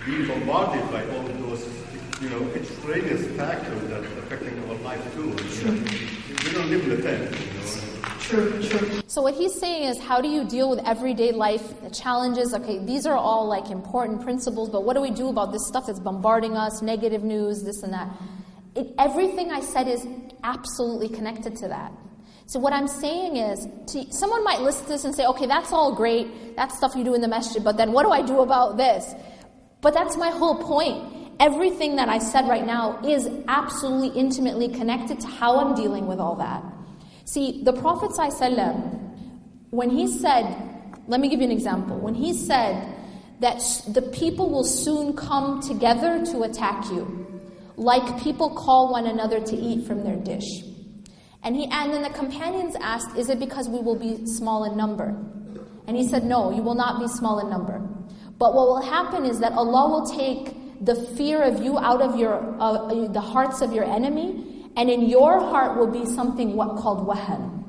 being bombarded by all those, extraneous factors that are affecting our life too. We don't live in a tent. True. So what he's saying is, how do you deal with everyday life, the challenges? Okay, these are all important principles, but what do we do about this stuff that's bombarding us, negative news, this and that? Everything I said is absolutely connected to that. So what I'm saying is, someone might listen to this and say, okay, that's all great, that's stuff you do in the masjid, but then what do I do about this? But that's my whole point. Everything that I said right now is absolutely intimately connected to how I'm dealing with all that. See, the Prophet ﷺ, when he said, let me give you an example, when he said that the people will soon come together to attack you, like people call one another to eat from their dish. And then the companions asked, is it because we will be small in number? And he said, no, you will not be small in number. But what will happen is that Allah will take the fear of you out of the hearts of your enemy, and in your heart will be something called wahan.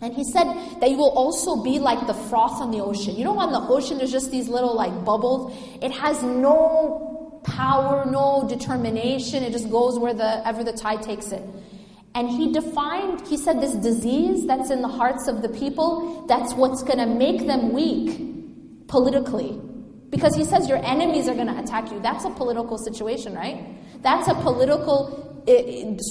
And he said that you will also be like the froth on the ocean. You know, on the ocean there's just these little like bubbles. It has no power, no determination. It just goes wherever the tide takes it. And he said this disease that's in the hearts of the people, that's what's going to make them weak politically. Because he says your enemies are going to attack you. That's a political situation, right? That's a political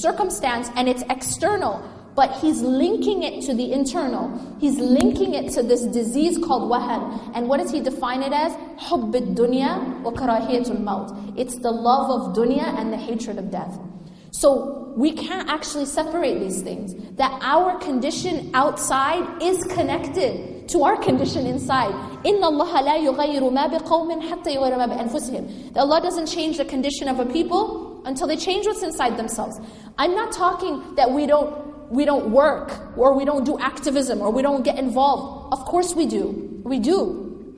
circumstance, and it's external. But he's linking it to the internal. He's linking it to this disease called wahan. And what does he define it as? حُبِّ الدُّنْيَا وَكَرَاهِيَةُ الْمَوْتِ. It's the love of dunya and the hatred of death. So we can't actually separate these things. That our condition outside is connected to our condition inside. إِنَّ اللَّهَ لَا يُغَيِّرُ مَا بِقَوْمٍ حَتَّى يُغَيِّرُ مَا بِأَنفُسِهِمْ. That Allah doesn't change the condition of a people until they change what's inside themselves. I'm not talking that we don't work, or we don't do activism, or we don't get involved. Of course we do. We do.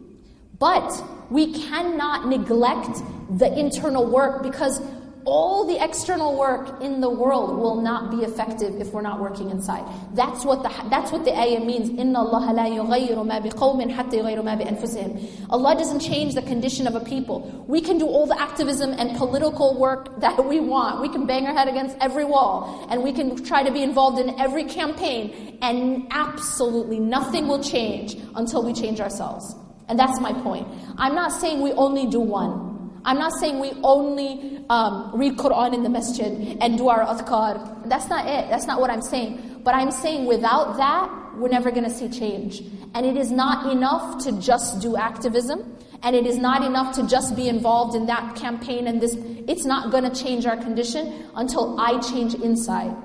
But we cannot neglect the internal work, because all the external work in the world will not be effective if we're not working inside. That's what the ayah means. إِنَّ اللَّهَ لَا يُغَيِّرُ مَا بِقَوْمٍ حَتَّى يُغَيِّرُ مَا بِأَنفُسِهِمْ. Allah doesn't change the condition of a people. We can do all the activism and political work that we want. We can bang our head against every wall, and we can try to be involved in every campaign, and absolutely nothing will change until we change ourselves. And that's my point. I'm not saying we only do one. I'm not saying we only read Quran in the masjid and do our adhkar. That's not it. That's not what I'm saying. But I'm saying without that, we're never going to see change. And it is not enough to just do activism. And it is not enough to just be involved in that campaign and this. It's not going to change our condition until I change inside.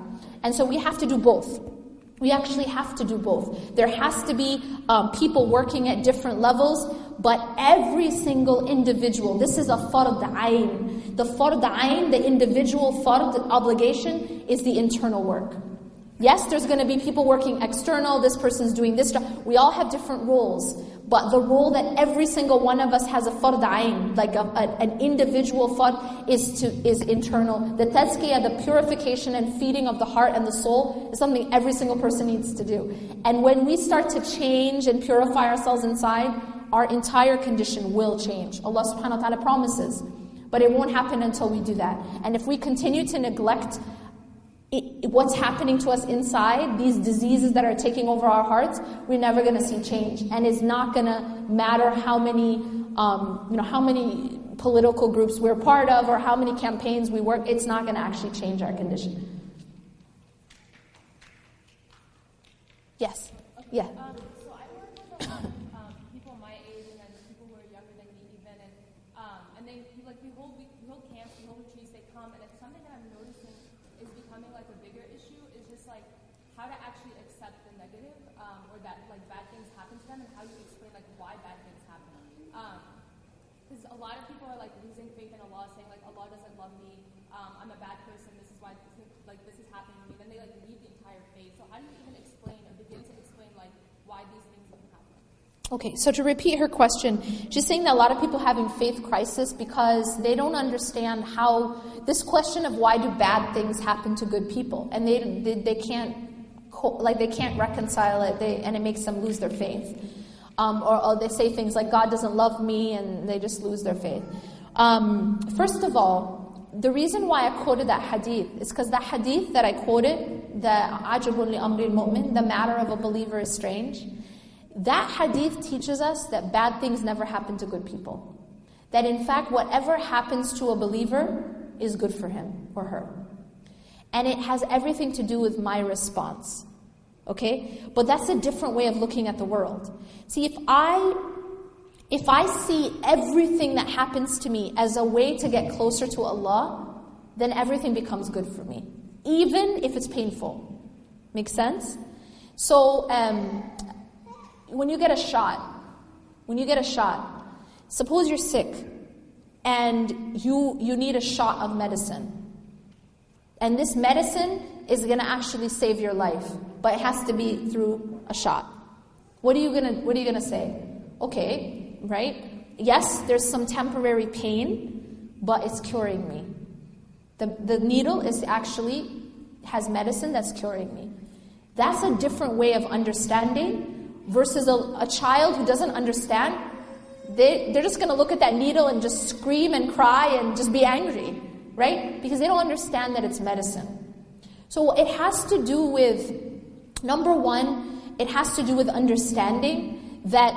And so we have to do both. We actually have to do both. There has to be people working at different levels, but every single individual, this is a fard ayn. The fard ayn, the individual fard obligation, is the internal work. Yes, there's going to be people working external, this person's doing this job. We all have different roles. But the role that every single one of us has a fard ayn, like an individual fard, is internal. The tazkiyah, the purification and feeding of the heart and the soul, is something every single person needs to do. And when we start to change and purify ourselves inside, our entire condition will change. Allah subhanahu wa ta'ala promises. But it won't happen until we do that. And if we continue to neglect what's happening to us inside, these diseases that are taking over our hearts, we're never going to see change. And it's not going to matter how many political groups we're part of or how many campaigns we work. It's not going to actually change our condition. Yes. Yeah. So I work with a lot of people my age and then people who are younger than me even, and they we hold camps, we hold retreats, they come, and it's something that I'm noticing is becoming like a bigger issue, is just like how to actually accept the negative, or that like bad things happen to them, and how you explain like why bad things happen. Because a lot of people are like losing faith in Allah, saying like Allah doesn't love me, I'm a bad person, this is why this is happening to me. Then they like leave the entire faith. So how do you even begin to explain like why these things even happen? Okay, so to repeat her question, she's saying that a lot of people having faith crisis because they don't understand how this question of why do bad things happen to good people, and they can't reconcile it, and it makes them lose their faith, or they say things like God doesn't love me, and they just lose their faith. First of all, the reason why I quoted that hadith is because that hadith that I quoted, the ajabun li amri al-mu'min, the matter of a believer is strange. That hadith teaches us that bad things never happen to good people. That in fact, whatever happens to a believer is good for him or her. And it has everything to do with my response. Okay? But that's a different way of looking at the world. See, if I see everything that happens to me as a way to get closer to Allah, then everything becomes good for me, even if it's painful. Make sense? So, when you get a shot, suppose you're sick and you need a shot of medicine. And this medicine is going to actually save your life, but it has to be through a shot. What are you going to say? Okay, right? Yes, there's some temporary pain, but it's curing me. The needle has medicine that's curing me. That's a different way of understanding versus a child who doesn't understand. They're just going to look at that needle and just scream and cry and just be angry, right? Because they don't understand that it's medicine. So it has to do with, number one, it has to do with understanding that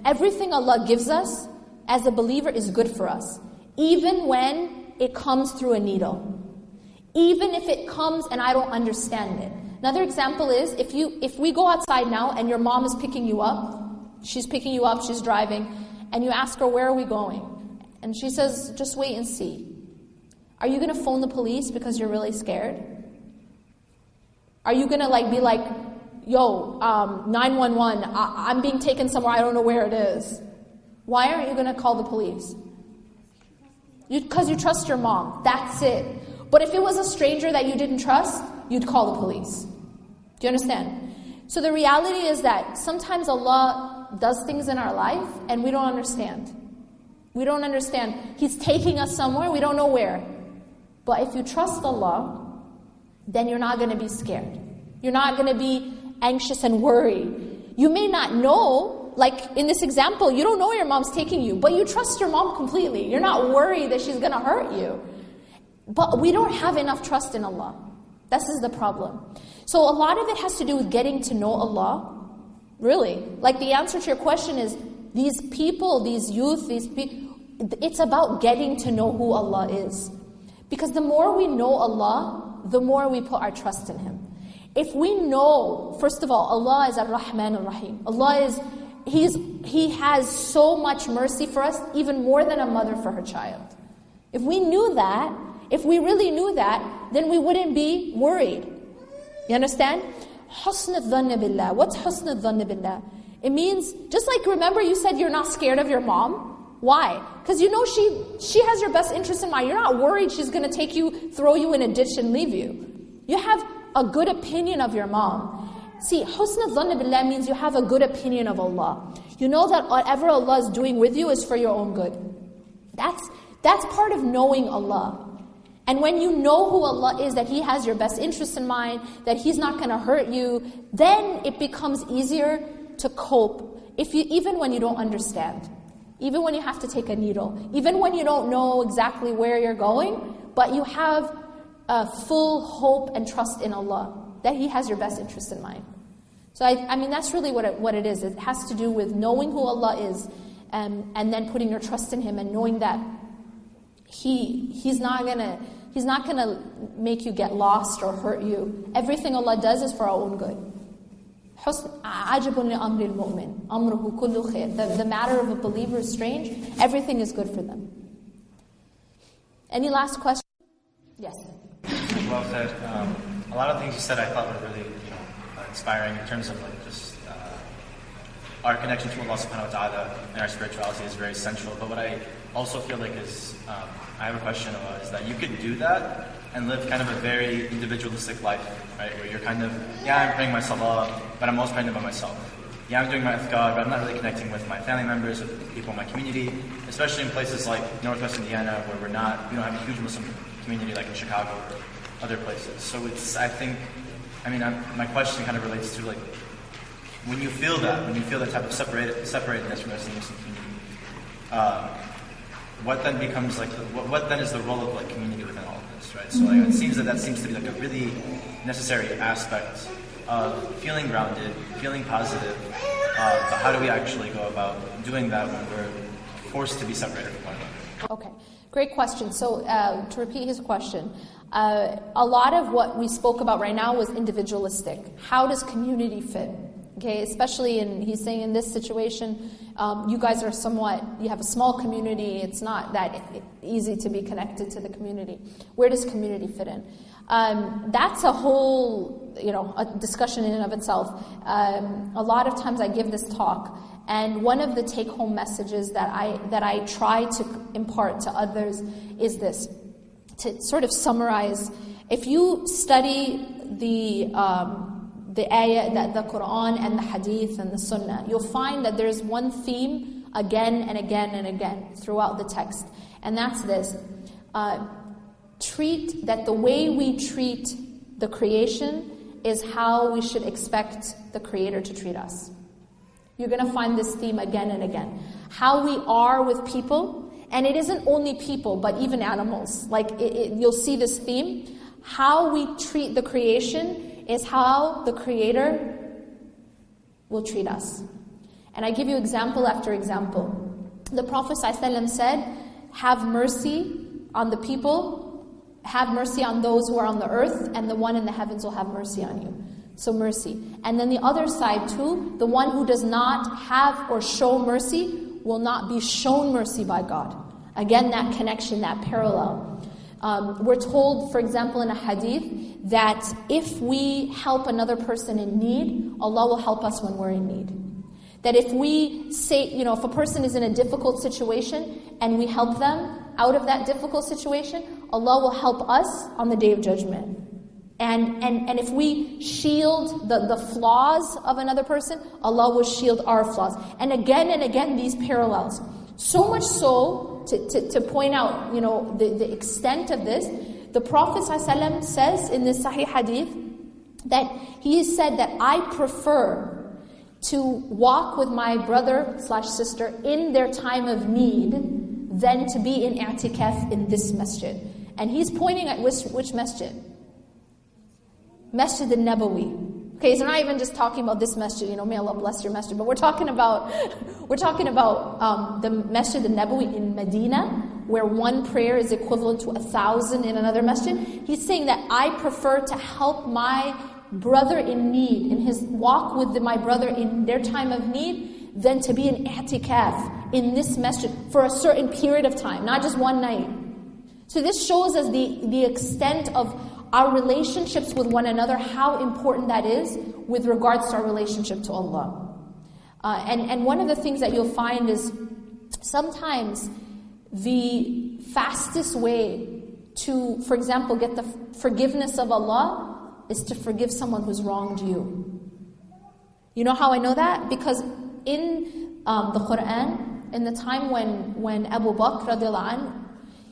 everything Allah gives us as a believer is good for us, even when it comes through a needle. Even if it comes and I don't understand it. Another example is if we go outside now and your mom is picking you up, she's driving, and you ask her, where are we going? And she says, just wait and see. Are you going to phone the police because you're really scared? Are you going to be like, yo, 911, I'm being taken somewhere, I don't know where it is. Why aren't you going to call the police? Because you trust your mom. That's it. But if it was a stranger that you didn't trust, you'd call the police. Do you understand? So the reality is that sometimes Allah does things in our life and we don't understand. We don't understand. He's taking us somewhere, we don't know where. But if you trust Allah, then you're not going to be scared. You're not going to be anxious and worried. You may not know, like in this example, you don't know where your mom's taking you, but you trust your mom completely. You're not worried that she's going to hurt you. But we don't have enough trust in Allah. This is the problem. So a lot of it has to do with getting to know Allah. Really. Like the answer to your question is, these people, these youth, it's about getting to know who Allah is. Because the more we know Allah, the more we put our trust in Him. If we know, first of all, Allah is Ar-Rahman Ar-Rahim. Allah is, He has so much mercy for us, even more than a mother for her child. If we knew that, if we really knew that, then we wouldn't be worried. You understand? Husn al-dhann billah. What's husn al-dhann billah? It means, just like, remember you said you're not scared of your mom? Why? Because you know she has your best interest in mind. You're not worried she's going to take you, throw you in a ditch and leave you. You have a good opinion of your mom. See, husn al-dhann billah means you have a good opinion of Allah. You know that whatever Allah is doing with you is for your own good. That's part of knowing Allah. And when you know who Allah is, that He has your best interest in mind, that He's not going to hurt you, then it becomes easier to cope. Even when you don't understand, even when you have to take a needle, even when you don't know exactly where you're going, but you have full hope and trust in Allah, that He has your best interest in mind. So I mean, that's really what it is. It has to do with knowing who Allah is, and then putting your trust in Him and knowing that He's not gonna make you get lost or hurt you. Everything Allah does is for our own good. The matter of a believer is strange. Everything is good for them. Any last question? Yes. Well said. A lot of things you said I thought were really inspiring in terms of just our connection to Allah subhanahu wa ta'ala and our spirituality is very central. But what I also feel like is, I have a question about, is that you could do that and live kind of a very individualistic life, right? Where you're kind of, I'm praying my salah, but I'm also praying by myself. I'm doing my adhkar, but I'm not really connecting with my family members, with people in my community, especially in places like Northwest Indiana, where we don't have a huge Muslim community like in Chicago or other places. So my question kind of relates to when you feel that type of separatedness from the Muslim community, what then becomes what then is the role of community within all of this, right? So it seems that seems to be a really necessary aspect of feeling grounded, feeling positive. But how do we actually go about doing that when we're forced to be separated from one another? Okay, great question. So to repeat his question, a lot of what we spoke about right now was individualistic. How does community fit? Okay, especially he's saying in this situation, you guys are you have a small community, it's not that easy to be connected to the community. Where does community fit in? That's a whole, a discussion in and of itself. A lot of times I give this talk, and one of the take-home messages that I try to impart to others is this. to sort of summarize, if you study the ayah, the Quran and the Hadith and the Sunnah, you'll find that there's one theme again and again and again throughout the text. And that's this. Treat that the way we treat the creation is how we should expect the Creator to treat us. You're going to find this theme again and again. How we are with people, and it isn't only people, but even animals. Like you'll see this theme. How we treat the creation is how the Creator will treat us. And I give you example after example. The Prophet ﷺ said, have mercy on the people, have mercy on those who are on the earth, and the one in the heavens will have mercy on you. So mercy. And then the other side too, the one who does not have or show mercy will not be shown mercy by God. Again, that connection, that parallel. We're told, for example, in a hadith, that if we help another person in need, Allah will help us when we're in need. That if we say, if a person is in a difficult situation and we help them out of that difficult situation, Allah will help us on the Day of Judgment. And if we shield the flaws of another person, Allah will shield our flaws. And again, these parallels. So much so, to point out, the extent of this, the Prophet ﷺ says in this Sahih Hadith, that he said that I prefer to walk with my brother/sister in their time of need than to be in i'tikaf in this masjid. And he's pointing at which masjid? Masjid al-Nabawi. Okay, so we're not even just talking about this masjid, may Allah bless your masjid, but we're talking about the Masjid al-Nabawi in Medina, where one prayer is equivalent to 1,000 in another masjid. He's saying that I prefer to help my brother in need, in his walk with my brother in their time of need, than to be in i'tikaf in this masjid for a certain period of time, not just one night. So this shows us the extent of our relationships with one another, how important that is with regards to our relationship to Allah. And one of the things that you'll find is sometimes the fastest way to, for example, get the forgiveness of Allah is to forgive someone who's wronged you. You know how I know that? Because in the Quran, in the time when Abu Bakr radiallahu anhu,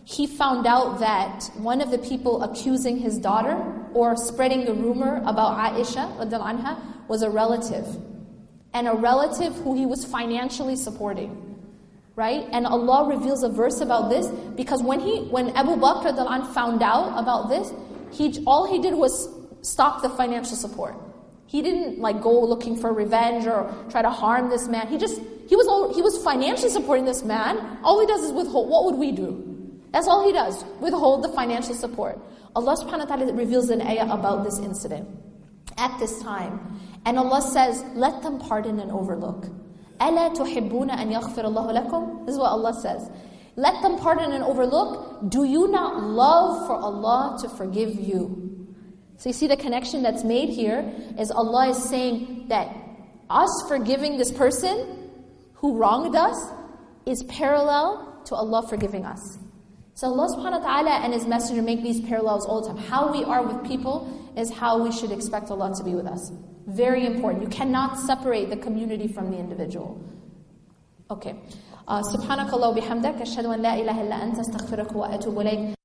he found out that one of the people accusing his daughter or spreading a rumor about Aisha radiallahu anha was a relative. And a relative who he was financially supporting. Right? And Allah reveals a verse about this because when Abu Bakr radiallahu anhu found out about this, all he did was stop the financial support. He didn't go looking for revenge or try to harm this man. He was financially supporting this man. All he does is withhold. What would we do? That's all he does, withhold the financial support. Allah subhanahu wa ta'ala reveals an ayah about this incident at this time. And Allah says, let them pardon and overlook. أَلَا تُحِبُّونَ أَنْ يَغْفِرَ اللَّهُ لَكُمْ? This is what Allah says. Let them pardon and overlook. Do you not love for Allah to forgive you? So you see the connection that's made here is Allah is saying that us forgiving this person who wronged us is parallel to Allah forgiving us. So Allah subhanahu wa ta'ala and His Messenger make these parallels all the time. How we are with people is how we should expect Allah to be with us. Very important. You cannot separate the community from the individual. Okay. Subhanakallah wa bihamdak. Ashhadu an la ilaha illa anta astaghfiruka wa atubu ilayk.